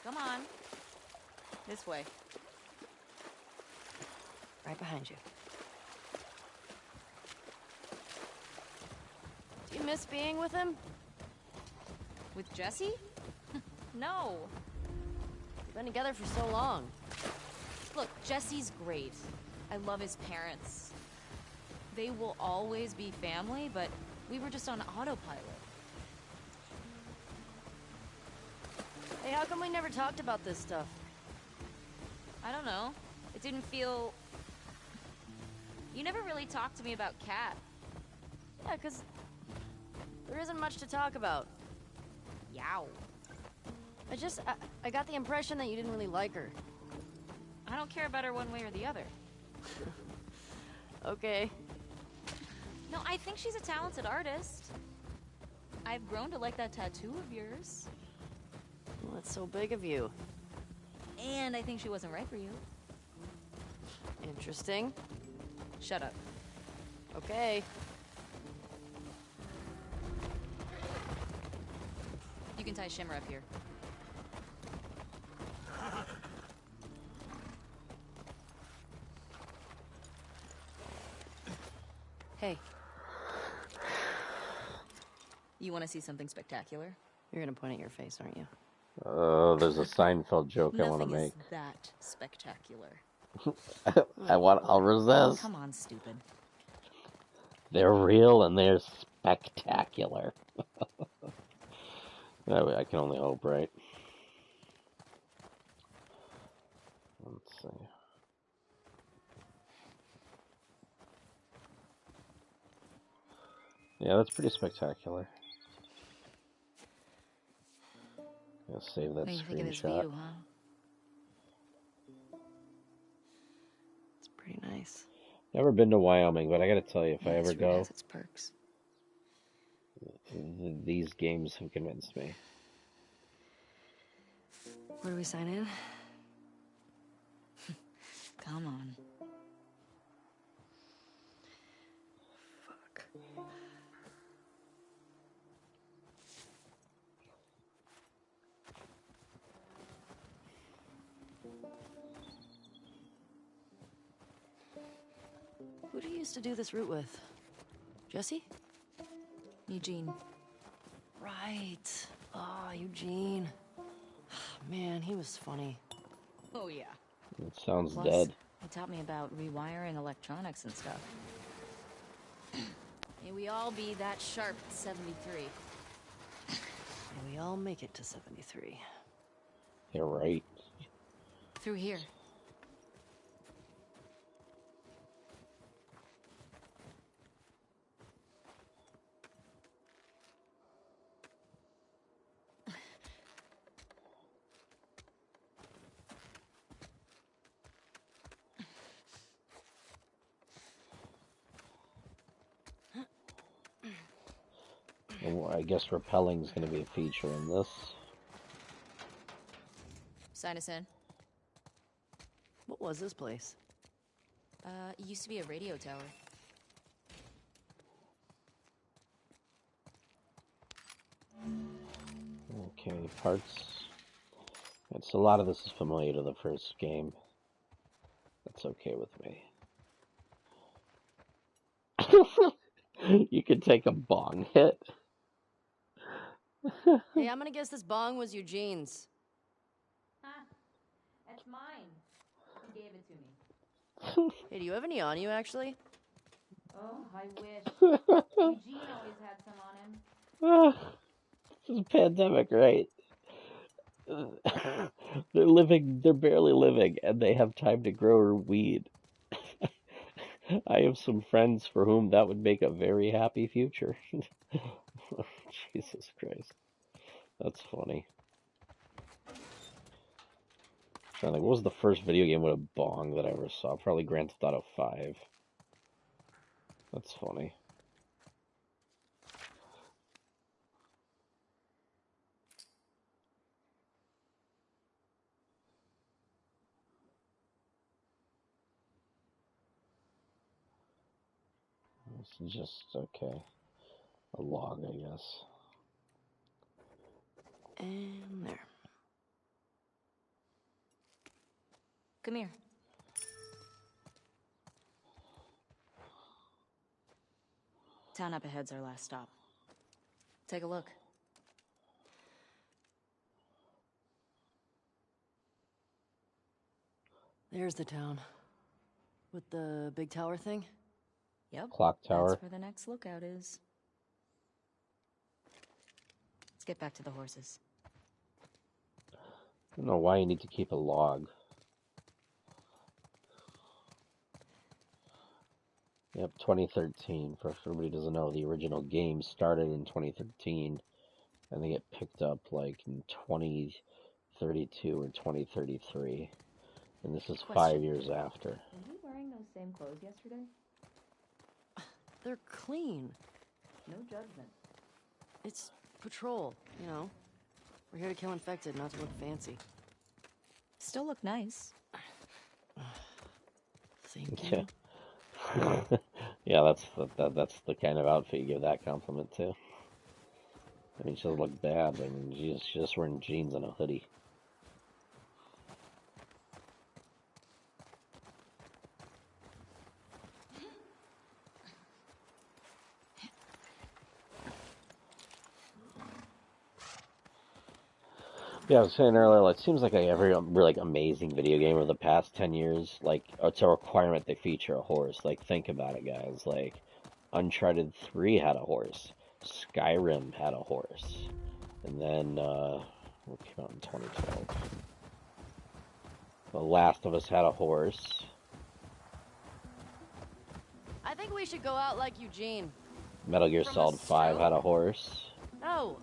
Come on. This way. Right behind you. Do you miss being with him? With Jesse? No. We've been together for so long. Look, Jesse's great. I love his parents. They will always be family, but we were just on autopilot. Hey, how come we never talked about this stuff? I don't know. It didn't feel... You never really talked to me about Kat. Yeah, 'cause there isn't much to talk about. Yow. I got the impression that you didn't really like her. I don't care about her one way or the other. Okay. No, I think she's a talented artist. I've grown to like that tattoo of yours. Well, that's so big of you. And I think she wasn't right for you. Interesting. Shut up. Okay. You can tie Shimmer up here. Hey. You want to see something spectacular? You're gonna point at your face, aren't you? Oh, there's a Seinfeld joke I want to Nothing make. is that spectacular. I'll resist. Come on, stupid. They're real and they're spectacular. I can only hope, right? Let's see. Yeah, that's pretty spectacular. I'll save that What do you think of this screenshot. view, huh? It's pretty nice. Never been to Wyoming, but I gotta tell you, if I ever History go, has its perks. These games have convinced me. Where do we sign in? Come on. Fuck. Who do you used to do this route with? Jesse? Eugene. Right. Ah, Eugene. Man, he was funny. Oh, yeah. It sounds Plus, dead. he taught me about rewiring electronics and stuff. May we all be that sharp at 73. May we all make it to 73. You're right. Through here. And I guess rappelling's going to be a feature in this. Sign us in. What was this place? It used to be a radio tower. Okay, parts. It's a lot of this is familiar to the first game. That's okay with me. You could take a bong hit. Hey, I'm gonna guess this bong was Eugene's. Huh. That's mine. He gave it to me. Hey, do you have any on you, actually? Oh, I wish. Eugene always had some on him. This is a pandemic, right? They're barely living, and they have time to grow weed. I have some friends for whom that would make a very happy future. Jesus Christ. That's funny. Trying to think, what was the first video game with a bong that I ever saw? Probably Grand Theft Auto 5. That's funny. It's just, okay. A log, I guess. And there. Come here. Town up ahead's our last stop. Take a look. There's the town. With the big tower thing? Yep. Clock tower. That's where the next lookout is. Let's get back to the horses. I don't know why you need to keep a log. Yep, 2013. For everybody who doesn't know, the original game started in 2013, and they get picked up like in 2032 or 2033, and this is 5 years after. Were you wearing those same clothes yesterday? They're clean. No judgment. It's patrol, you know. We're here to kill infected, not to look fancy. Still look nice. Thank you. Yeah, that's the kind of outfit you give that compliment to. I mean, she doesn't look bad. I mean, she's just wearing jeans and a hoodie. Yeah, I was saying earlier, it seems like every really amazing video game of the past 10 years, like, it's a requirement they feature a horse. Like, think about it, guys. Like, Uncharted 3 had a horse. Skyrim had a horse. And then, what came out in 2012? The Last of Us had a horse. I think we should go out like Eugene. Metal Gear Solid 5 had a horse. No,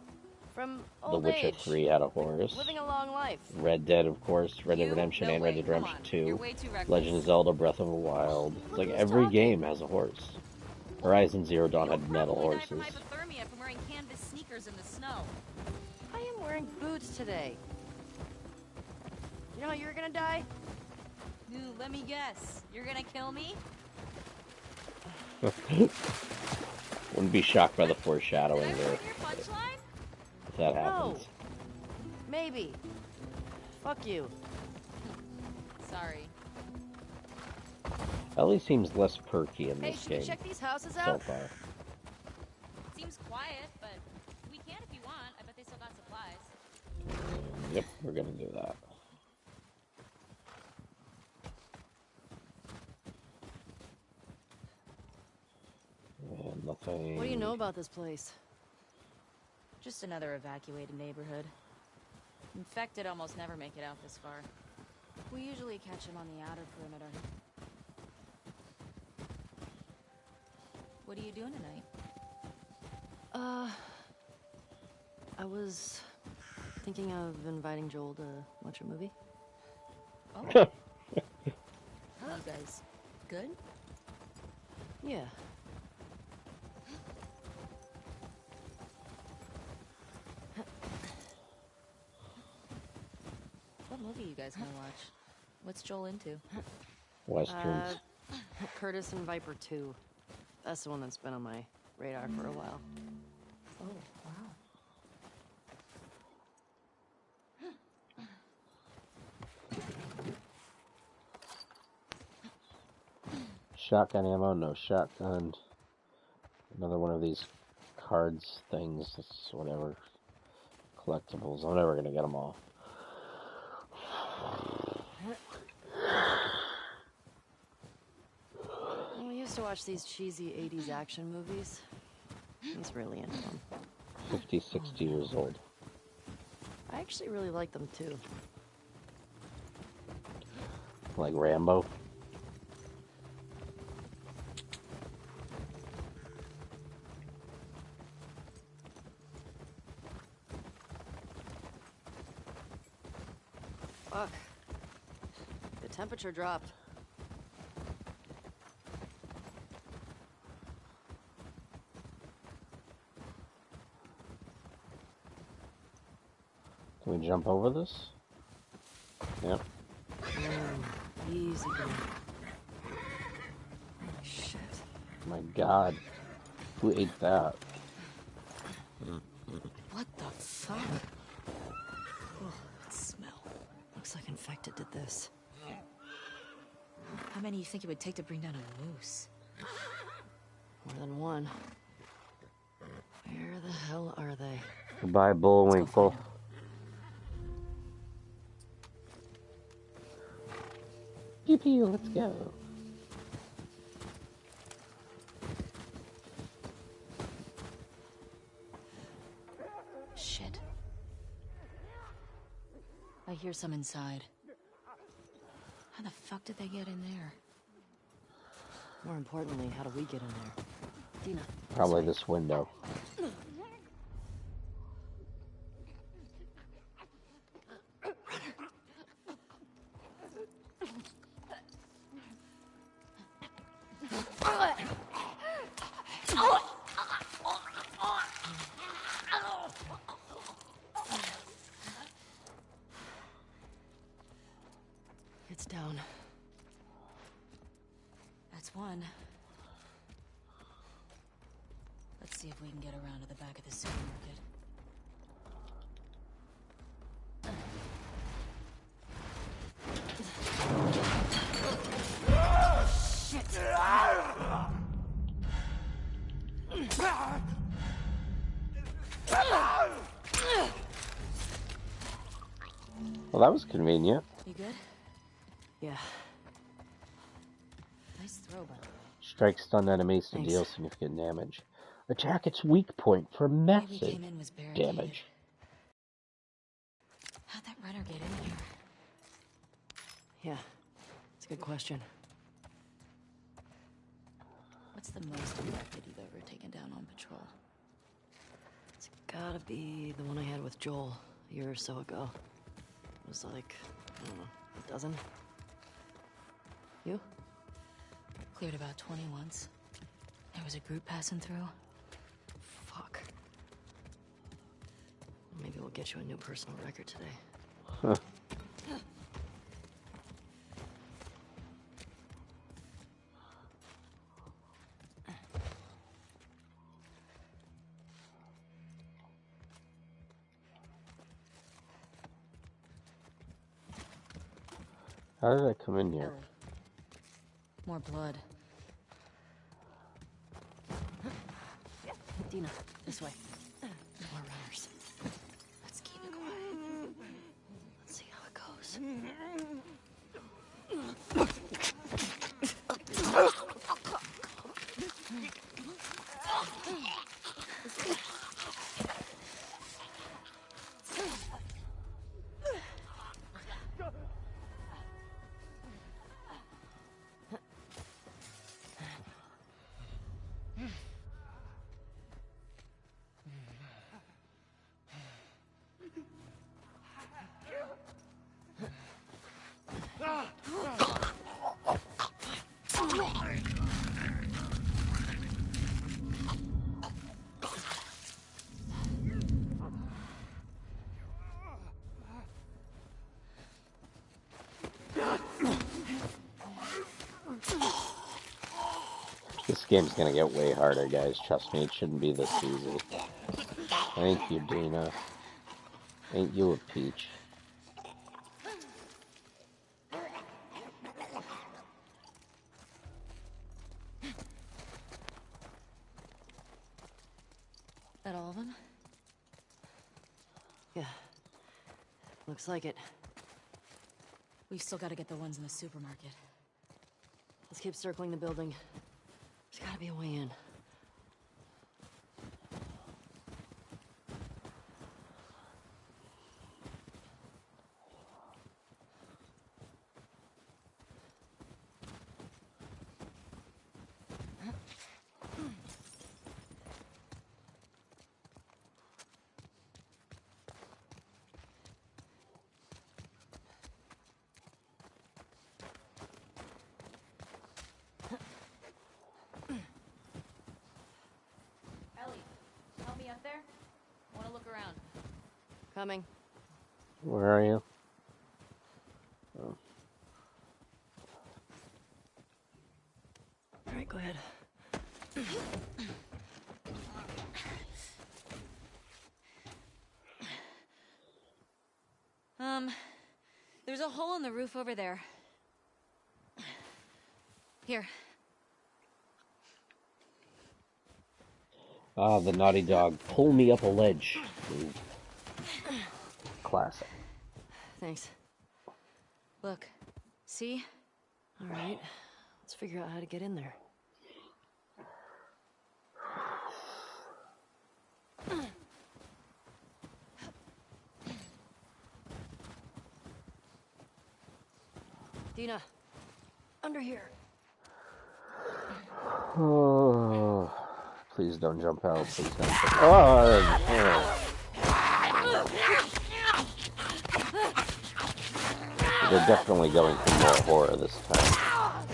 from The old Witcher age. 3 had a horse. Living a long life. Red Dead, of course, Red Dead Redemption and Red Dead Redemption 2. Legend of Zelda, Breath of the Wild. It's like every game has a horse. Horizon Zero Dawn had metal horses. me from wearing canvas sneakers in the snow. I am wearing boots today. You know how you're gonna die? Ooh, let me guess. You're gonna kill me? Wouldn't be shocked by the foreshadowing Did I there. ruin your punchline? If that happens. No. Maybe. Fuck you. Sorry. Ellie seems less perky in Hey, this should we game check these houses so out? far. Seems quiet, but we can if you want. I bet they still got supplies. Yep, we're gonna do that. And nothing. What do you know about this place? Just another evacuated neighborhood. Infected almost never make it out this far. We usually catch them on the outer perimeter. What are you doing tonight? I was thinking of inviting Joel to watch a movie. Oh. You guys good? Yeah. What movie you guys gonna watch? What's Joel into? Westerns. Curtis and Viper 2. That's the one that's been on my radar for a while. Oh, wow. Shotgun ammo, no shotgun. Another one of these cards things, whatever. Collectibles. I'm never gonna get them all. Well, I used to watch these cheesy 80s action movies. I was really into them. 50, 60 years old. I actually really like them too. Like Rambo. Fuck. The temperature dropped. Can we jump over this? Yep. Easy girl. Shit. My God. Who ate that? What the fuck? Oh, that smell. Looks like infected did this. How many do you think it would take to bring down a moose? More than one. Where the hell are they? Goodbye, Bullwinkle. Pew pew, let's go. Shit. I hear some inside. How the fuck did they get in there? More importantly, how do we get in there? Dina. Probably this window. It's down. That's one. Let's see if we can get around to the back of the supermarket. Well, that was convenient. You good? Yeah. Nice throw, by the way. Strike stunned enemies to deal significant damage. Attack its weak point for massive came in was barricaded. damage. How'd that runner get in here? Yeah. It's a good question. What's the most infected you've ever taken down on patrol? It's gotta be the one I had with Joel a year or so ago. It was like, I don't know, a dozen? You? Cleared about 20 once. There was a group passing through. Fuck. get you a new personal record today. Huh. How did I come in here? Ellie. More blood. Dina, this way. More runners. Let's keep it quiet. Let's see how it goes. This game's gonna get way harder, guys. Trust me, it shouldn't be this easy. Thank you, Dina. Ain't you a peach? That all of them? Yeah. Looks like it. We've still got to get the ones in the supermarket. Let's keep circling the building. There's gotta be a way in. Help me up there? I want to look around. Coming. Where are you? Oh. All right, go ahead. There's a hole in the roof over there. Here. Ah, the naughty dog. Pull me up a ledge. Ooh. Classic. Thanks. Look. See? All right. Let's figure out how to get in there. Dina, under here. Oh, please don't jump out. Please don't jump out. They're definitely going for more horror this time.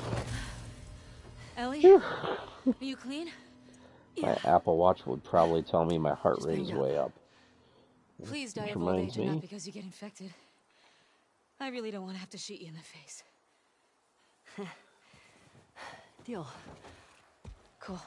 Ellie? Are you clean? My Apple Watch would probably tell me my heart rate is way up. Please die Which of old reminds age and not me, because you get infected. I really don't want to have to shoot you in the face. Deal. Cool.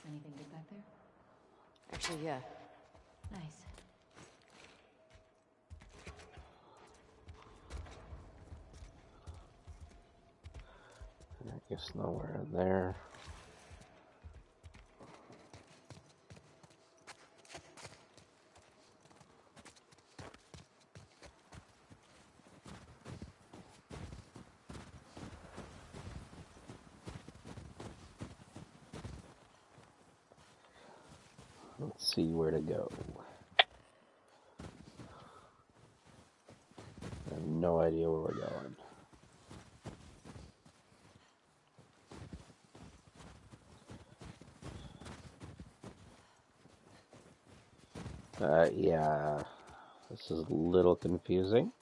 Anything good back there? Actually, yeah. Nice. I guess nowhere in there. Let's see where to go. I have no idea where we're going. Yeah, this is a little confusing.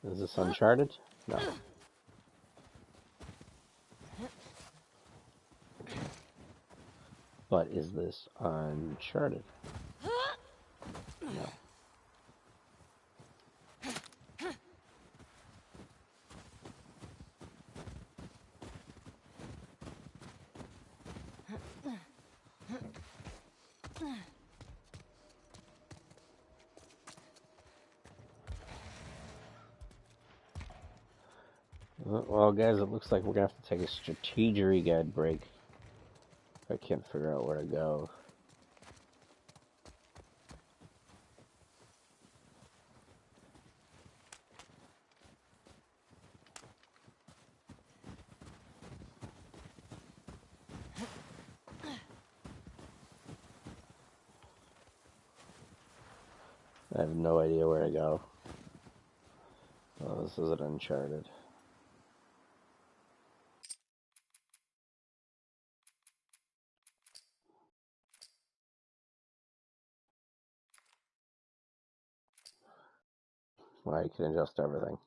Is this Uncharted? No. But is this Uncharted? No. Well, guys, it looks like we're gonna have to take a strategery guide break. I can't figure out where to go. I have no idea where to go. Oh, this isn't Uncharted. Well, I can adjust everything.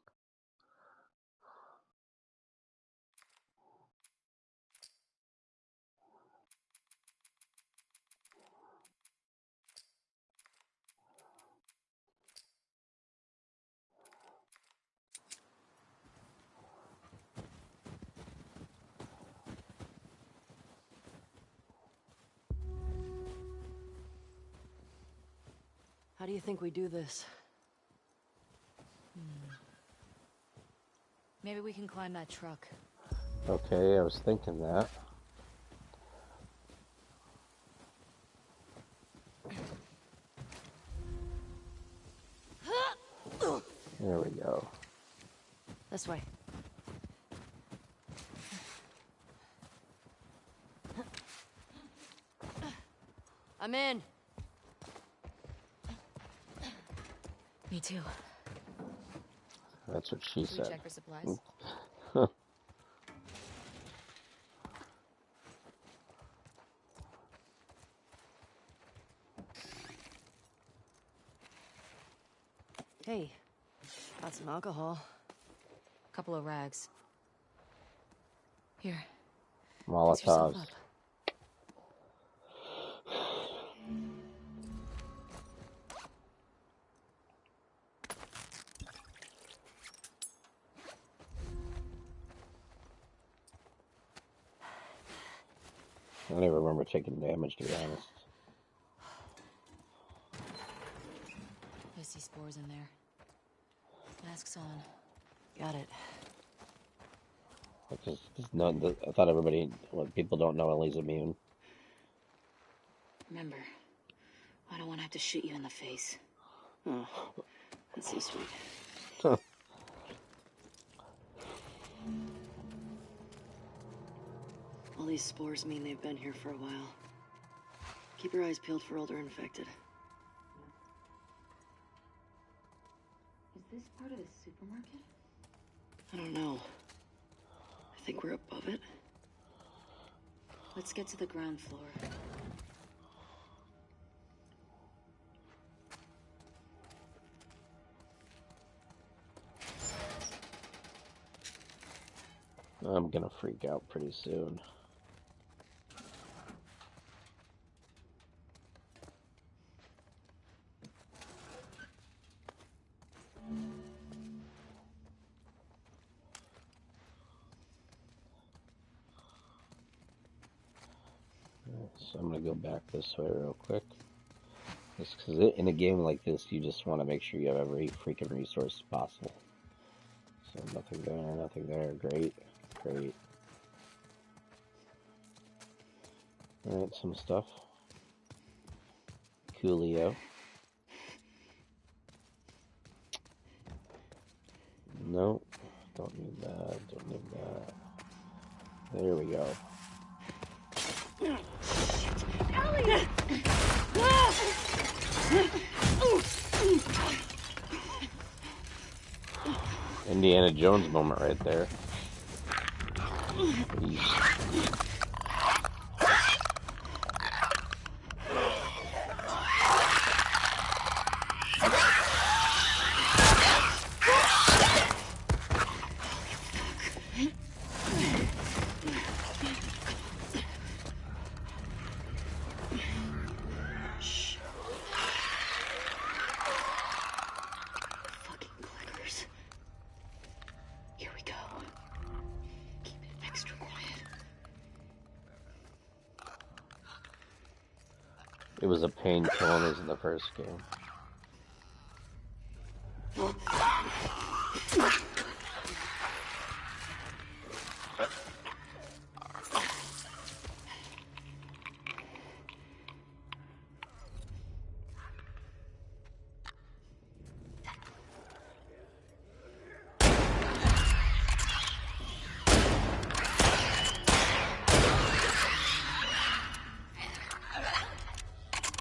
How do you think we do this? Maybe we can climb that truck. Okay, I was thinking that. There we go. This way. I'm in. Me too. That's what she Should we said. check for supplies? Hey, got some alcohol. Couple of rags. Here. Molotovs. Fix yourself up. I don't even remember taking damage, to be honest. I see spores in there. Mask's on. Got it. I thought everybody, people don't know Ellie's immune. Remember, I don't want to have to shoot you in the face. Oh, that's so sweet. All these spores mean they've been here for a while. Keep your eyes peeled for older infected. Is this part of the supermarket? I don't know. I think we're above it. Let's get to the ground floor. I'm gonna freak out pretty soon. So I'm gonna go back this way real quick. Just because in a game like this, you just want to make sure you have every freaking resource possible. So nothing there, nothing there. Great, great. Alright, some stuff. Coolio. Nope, don't need that, don't need that. There we go. Ellie! Indiana Jones moment right there. It was a pain killing us in the first game.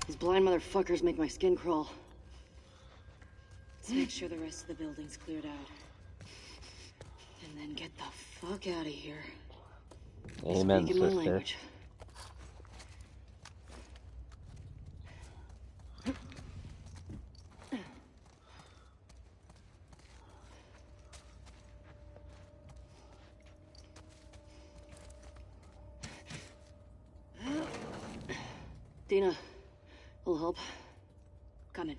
These blind motherfuckers make my skin crawl. Let's make sure the rest of the building's cleared out. And then get the fuck out of here. Amen, Speaking my sister. language. Dina, will help. Coming.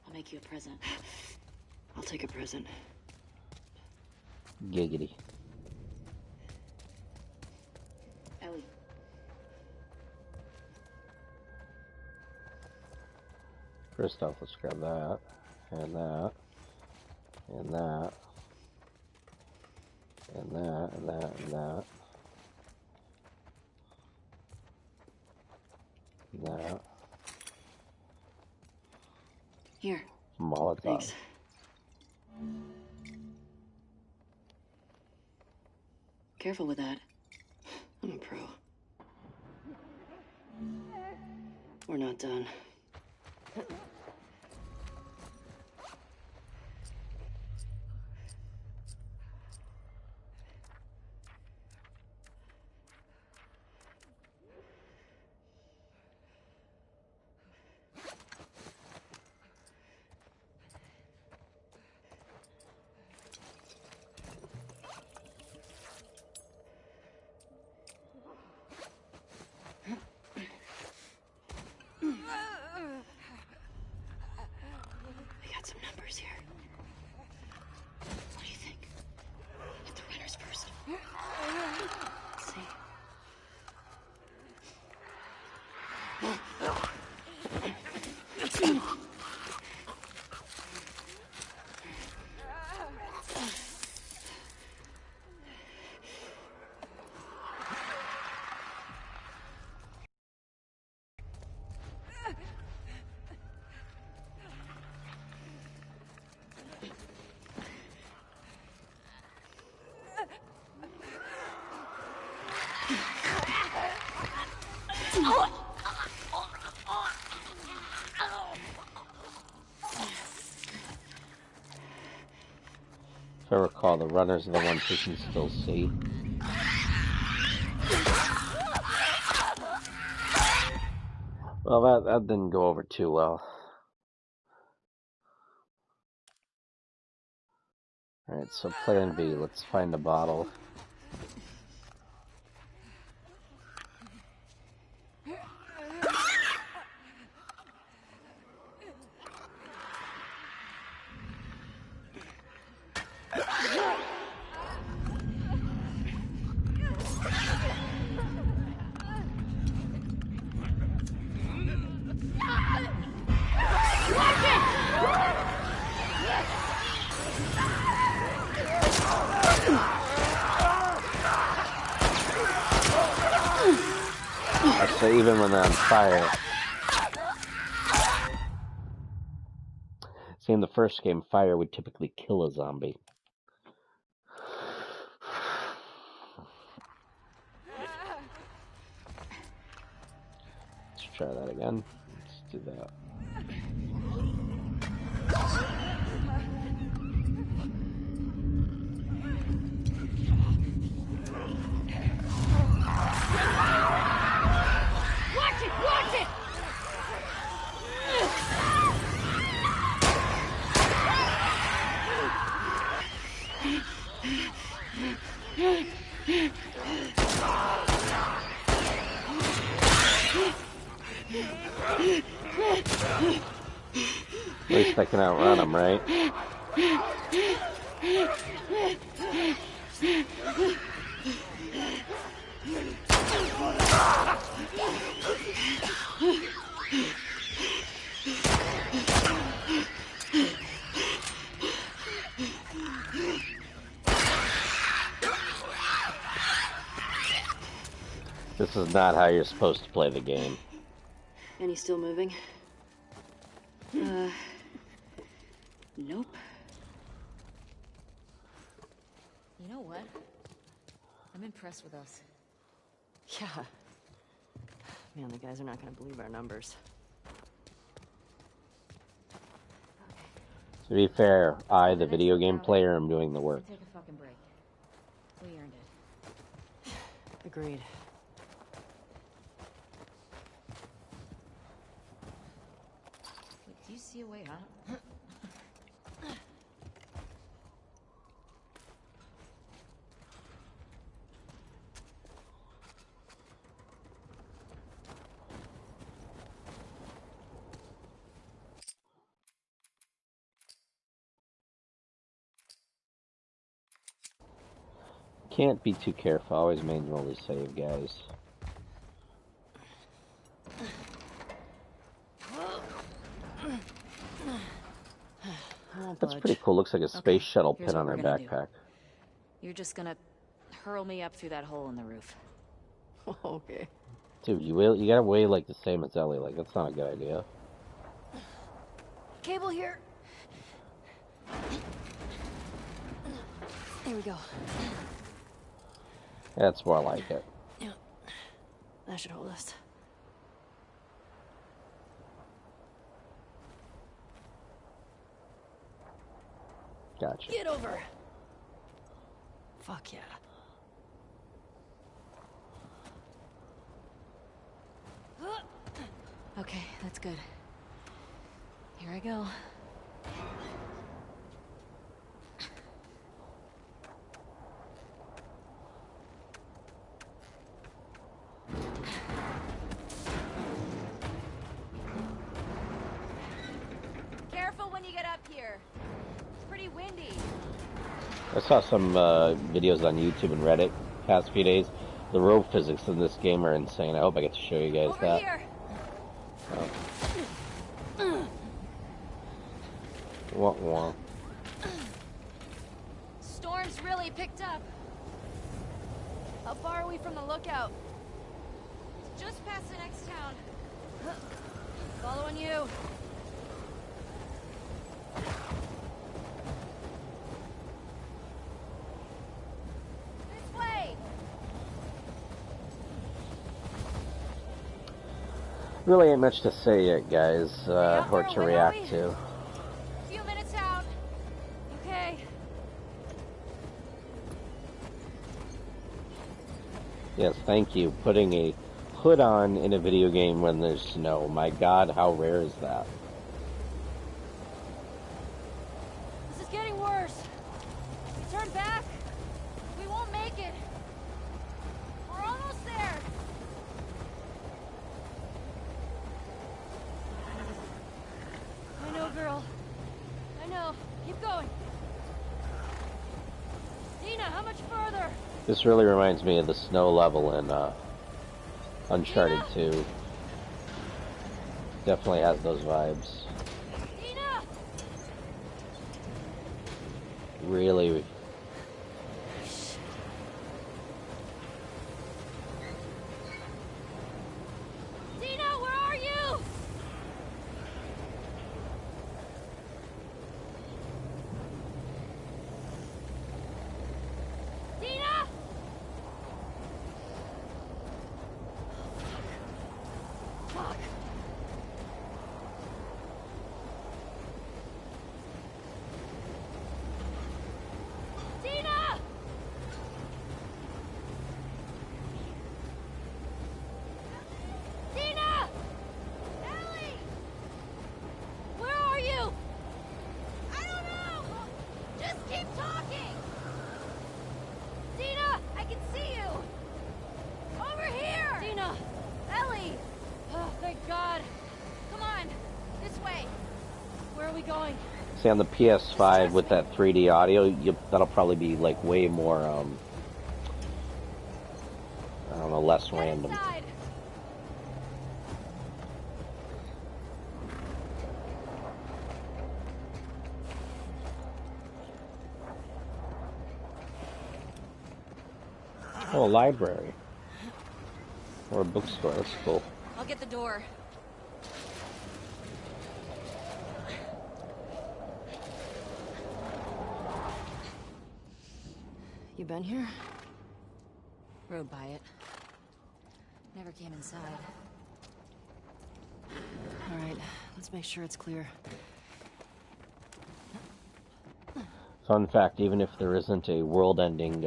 I'll make you a present. I'll take a present. Giggity. Ellie. First off, let's grab that, and that, and that, and that, and that, and that, and that. Here. Molotov. Thanks. Careful with that. I'm a pro. We're not done. If I recall, the runners are the ones who can still see. Well, that didn't go over too well. Alright, so plan B, let's find a bottle. So even when they're on fire. See, in the first game, fire would typically kill a zombie. Let's try that again. Let's do that. Watch it! Watch it! At least I can outrun them, right? This is not how you're supposed to play the game. And he's still moving? Nope. You know what? I'm impressed with us. Yeah. Man, the guys are not gonna believe our numbers. To be fair, I, the video game player, am doing the work. Take a fucking break. We earned it. Agreed. Wait, do you see a way out? Can't be too careful. Always manually save, guys. That's pretty cool. Looks like a space shuttle pin on her backpack. You're just gonna hurl me up through that hole in the roof. Okay. Dude, you gotta weigh like the same as Ellie. Like, that's not a good idea. Cable here. There we go. That's more like it. Yeah. That should hold us. Gotcha. Get over. Fuck yeah. Okay, that's good. Here I go. Careful when you get up here. It's pretty windy. I saw some videos on YouTube and Reddit past few days. The rope physics in this game are insane. I hope I get to show you guys Over that. Here. Oh. Wah. Storm's really picked up. How far are we from the lookout? It's just past the next town. Following you. This way. Really ain't much to say yet, guys, or to react to. A few minutes out. Okay. Yes, thank you. Putting a hood on in a video game when there's snow. My God, how rare is that? This is getting worse. We turn back. We won't make it. We're almost there. I know, girl. I know. Keep going. Dina, how much further? This really reminds me of the snow level in Uncharted 2. Definitely has those vibes. Dina! Really. Dina, where are you? Dina! Fuck. Dina! Dina! Ellie! Where are you? I don't know! Just keep talking! Dina! I can see you! Over here! Dina! Ellie! Oh, thank God. Come on. This way. Where are we going? See, on the PS5 with that 3D audio, that'll probably be like way more, I don't know, less random. Inside. Oh, a library. Or a bookstore, that's cool. I'll get the door. You been here? Rode by it. Never came inside. All right, let's make sure it's clear. Fun fact, even if there isn't a world-ending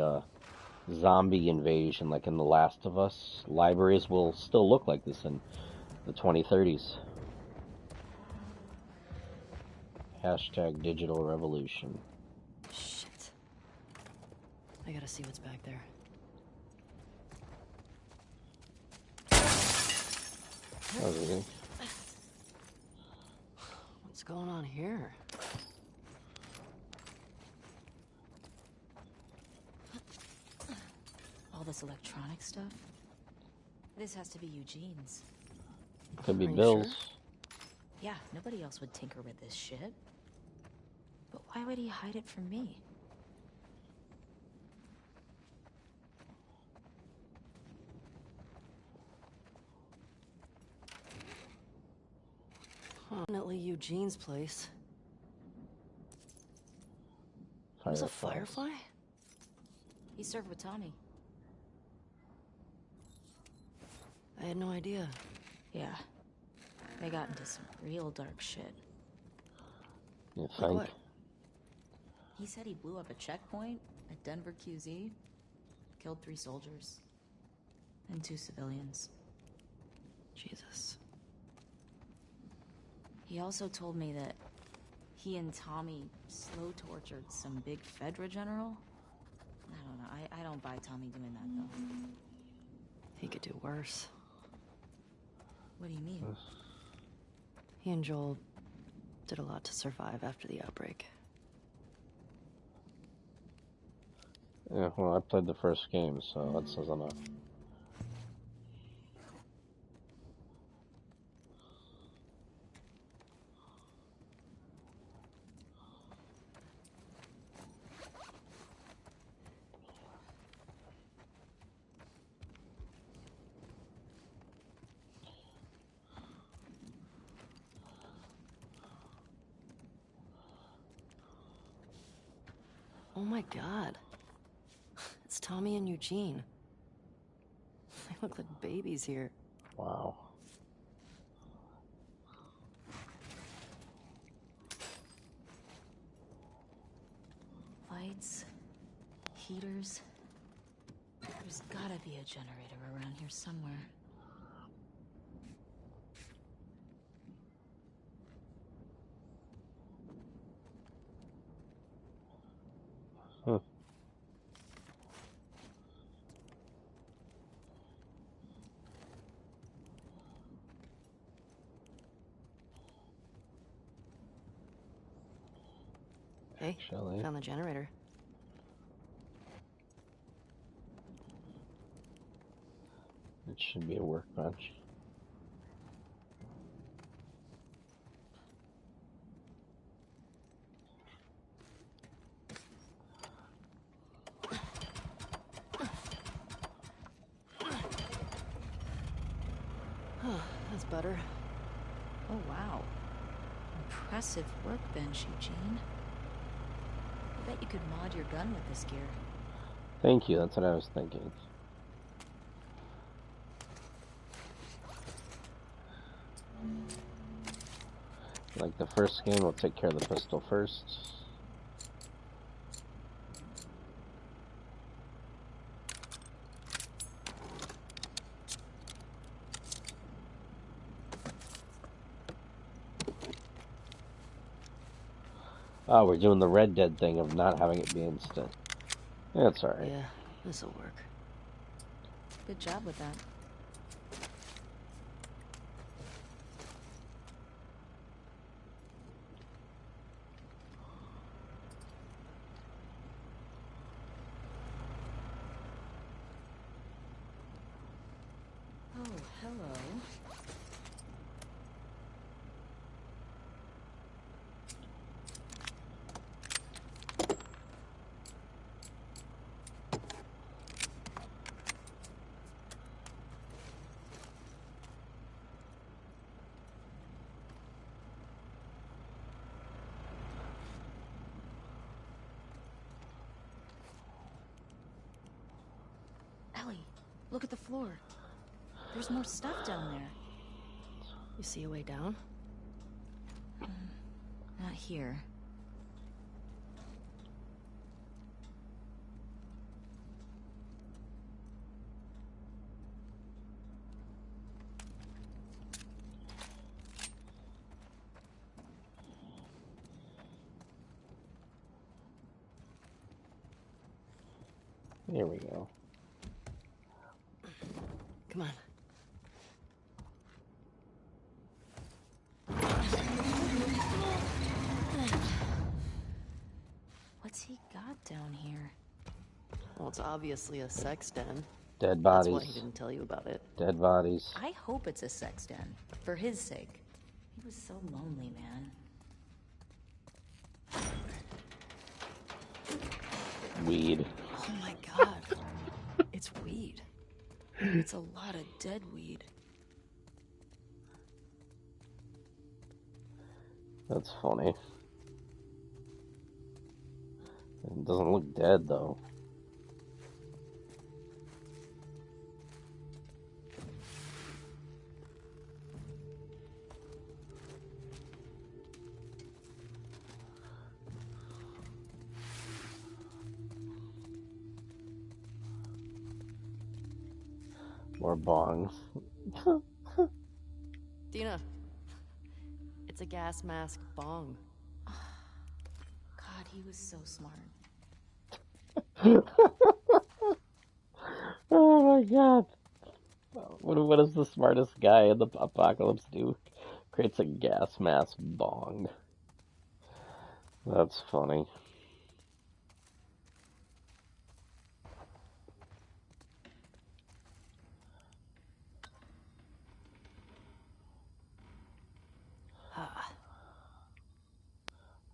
zombie invasion like in The Last of Us, libraries will still look like this in the 2030s. Hashtag digital revolution. Shit. I gotta see what's back there. That was easy. What's going on here? All this electronic stuff? This has to be Eugene's. Could be Are you Bill's. sure? Yeah, nobody else would tinker with this shit. But why would he hide it from me? Definitely Eugene's place. There's a firefly? He served with Tommy. I had no idea. Yeah. They got into some real dark shit. You Like think? what? He said he blew up a checkpoint at Denver QZ, killed 3 soldiers, and 2 civilians. Jesus. He also told me that he and Tommy slow tortured some big Fedra general. I don't know. I don't buy Tommy doing that, though. He could do worse. What do you mean? He and Joel did a lot to survive after the outbreak. Yeah, well, I played the first game, so that says enough. Oh my God. It's Tommy and Eugene. They look like babies here. Wow. Lights, heaters. There's gotta be a generator around here somewhere. Huh. Hey, Actually, found the generator. it should be a workbench. That's better. Oh, wow. Impressive workbench, Eugene. I bet you could mod your gun with this gear. Thank you, that's what I was thinking. Like the first game, we'll take care of the pistol first. Oh, we're doing the Red Dead thing of not having it be instant. That's alright. Yeah, this'll work. Good job with that. Oh, hello. Ellie, look at the floor. There's more stuff down there. You see a way down? Not here. There we go. Come on. What's he got down here? Well, it's obviously a sex den. Dead That's why bodies. he didn't tell you about it. Dead bodies. I hope it's a sex den. For his sake. He was so lonely, man. Weed. Oh my god. It's weed. It's a lot of dead weed. That's funny. It doesn't look dead, though. More bongs. Dina. It's a gas mask bong. God, he was so smart. Oh my god. What does the smartest guy in the apocalypse do? Creates a gas mask bong. That's funny.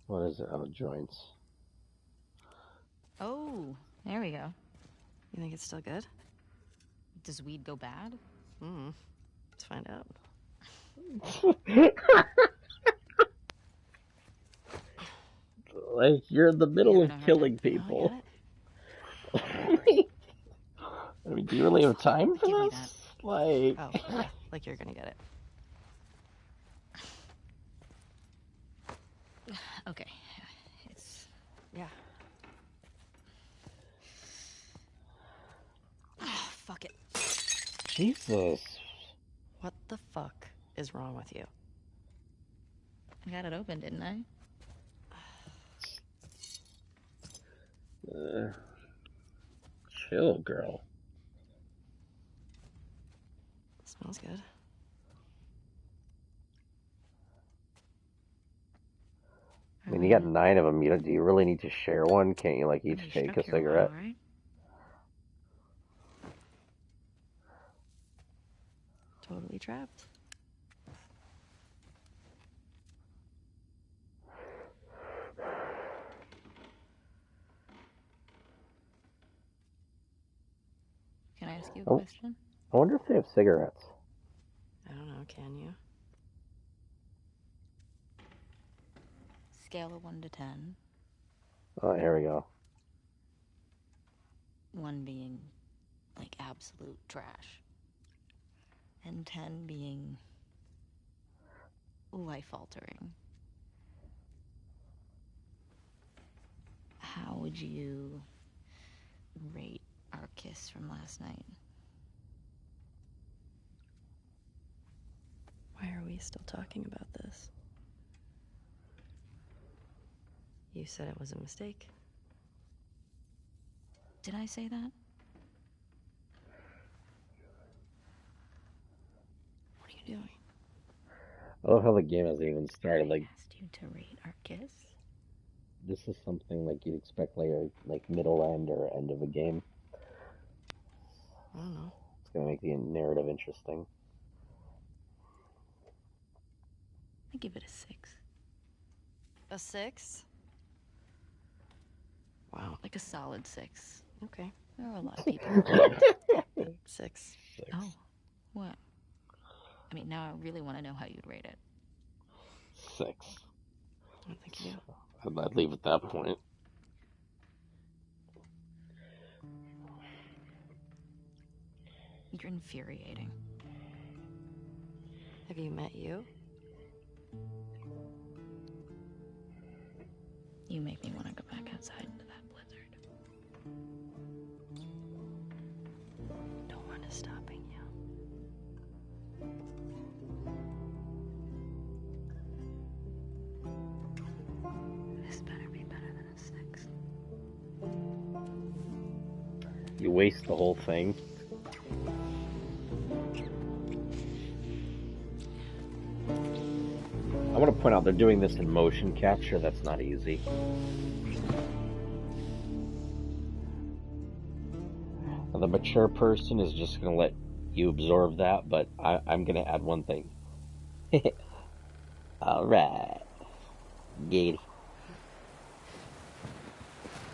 What is it? Oh, joints. Oh, there we go. You think it's still good? Does weed go bad? Let's find out. Like, you're in the middle of killing Oh, people. I mean, do you really have time for Give me this? Like... Oh, yeah, like you're gonna get it. Okay. It's... Yeah. fuck it. Jesus. What the fuck is wrong with you? I got it open, didn't I? Chill, girl. Smells good. I mean, you got 9 of them. Do you really need to share one? Can't you, like, each take a cigarette? Wall, right? Totally trapped. Can I ask you a question? I wonder if they have cigarettes. I don't know, can you? Scale of 1 to 10. Oh, here we go. 1 being, like, absolute trash. And 10 being life-altering. How would you rate our kiss from last night? Why are we still talking about this? You said it was a mistake. Did I say that? What are you doing? I love how the game hasn't even started. Like, I asked you to rate our kiss. this is something like you'd expect later, like middle end or end of a game. I don't know. It's gonna make the narrative interesting. I give it a 6. A 6? Wow. Like a solid 6. Okay. There are a lot of people. 6. Oh, what? I mean, now I really want to know how you'd rate it. 6. I don't think you do. I'd leave at that point. You're infuriating. Have you met you? You make me want to go back outside into that blizzard. No one is stopping you. This better be better than a 6. You waste the whole thing. I want to point out they're doing this in motion capture. That's not easy. Now, the mature person is just going to let you absorb that, but I'm going to add one thing. Alright. Gate.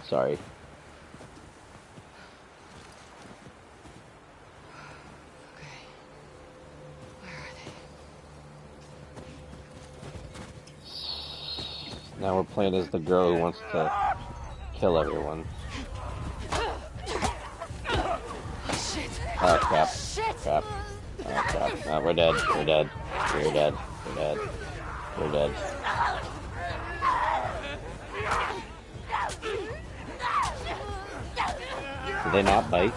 Sorry. Now we're playing as the girl who wants to kill everyone. Shit. Oh crap. Shit. Crap. Oh crap. We're dead. We're dead. We're dead. We're dead. We're dead. Did they not bite?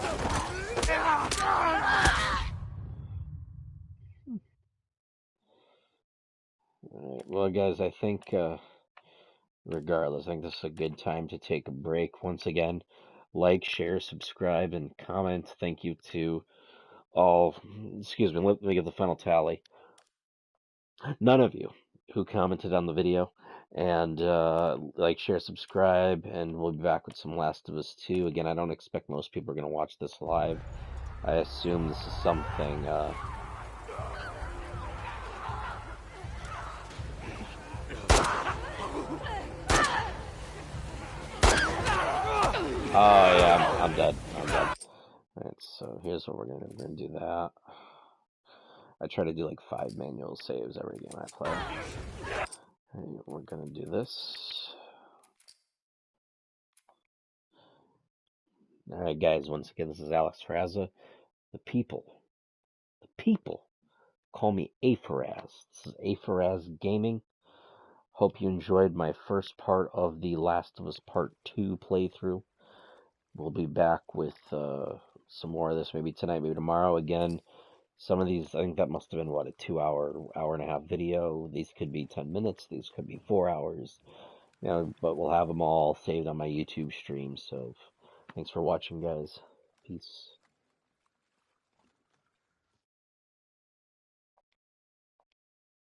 Alright, well guys, I think regardless, I think this is a good time to take a break. Once again, like, share, subscribe, and comment. Thank you to all, excuse me, let me get the final tally. None of you who commented on the video. And like, share, subscribe, and we'll be back with some Last of Us 2. Again, I don't expect most people are going to watch this live. I assume this is something... Oh yeah, I'm dead. I'm dead. Alright, so here's what we're gonna do that. I try to do like 5 manual saves every game I play. And we're gonna do this. Alright guys, once again, this is AFeraz. The people call me A-Feraz. This is A-Feraz Gaming. Hope you enjoyed my first part of the Last of Us Part 2 playthrough. We'll be back with some more of this maybe tonight, maybe tomorrow. Again, some of these, I think that must have been, what, a 2 hour and a half video. These could be 10 minutes. These could be 4 hours. You know, but we'll have them all saved on my YouTube stream. So thanks for watching, guys. Peace.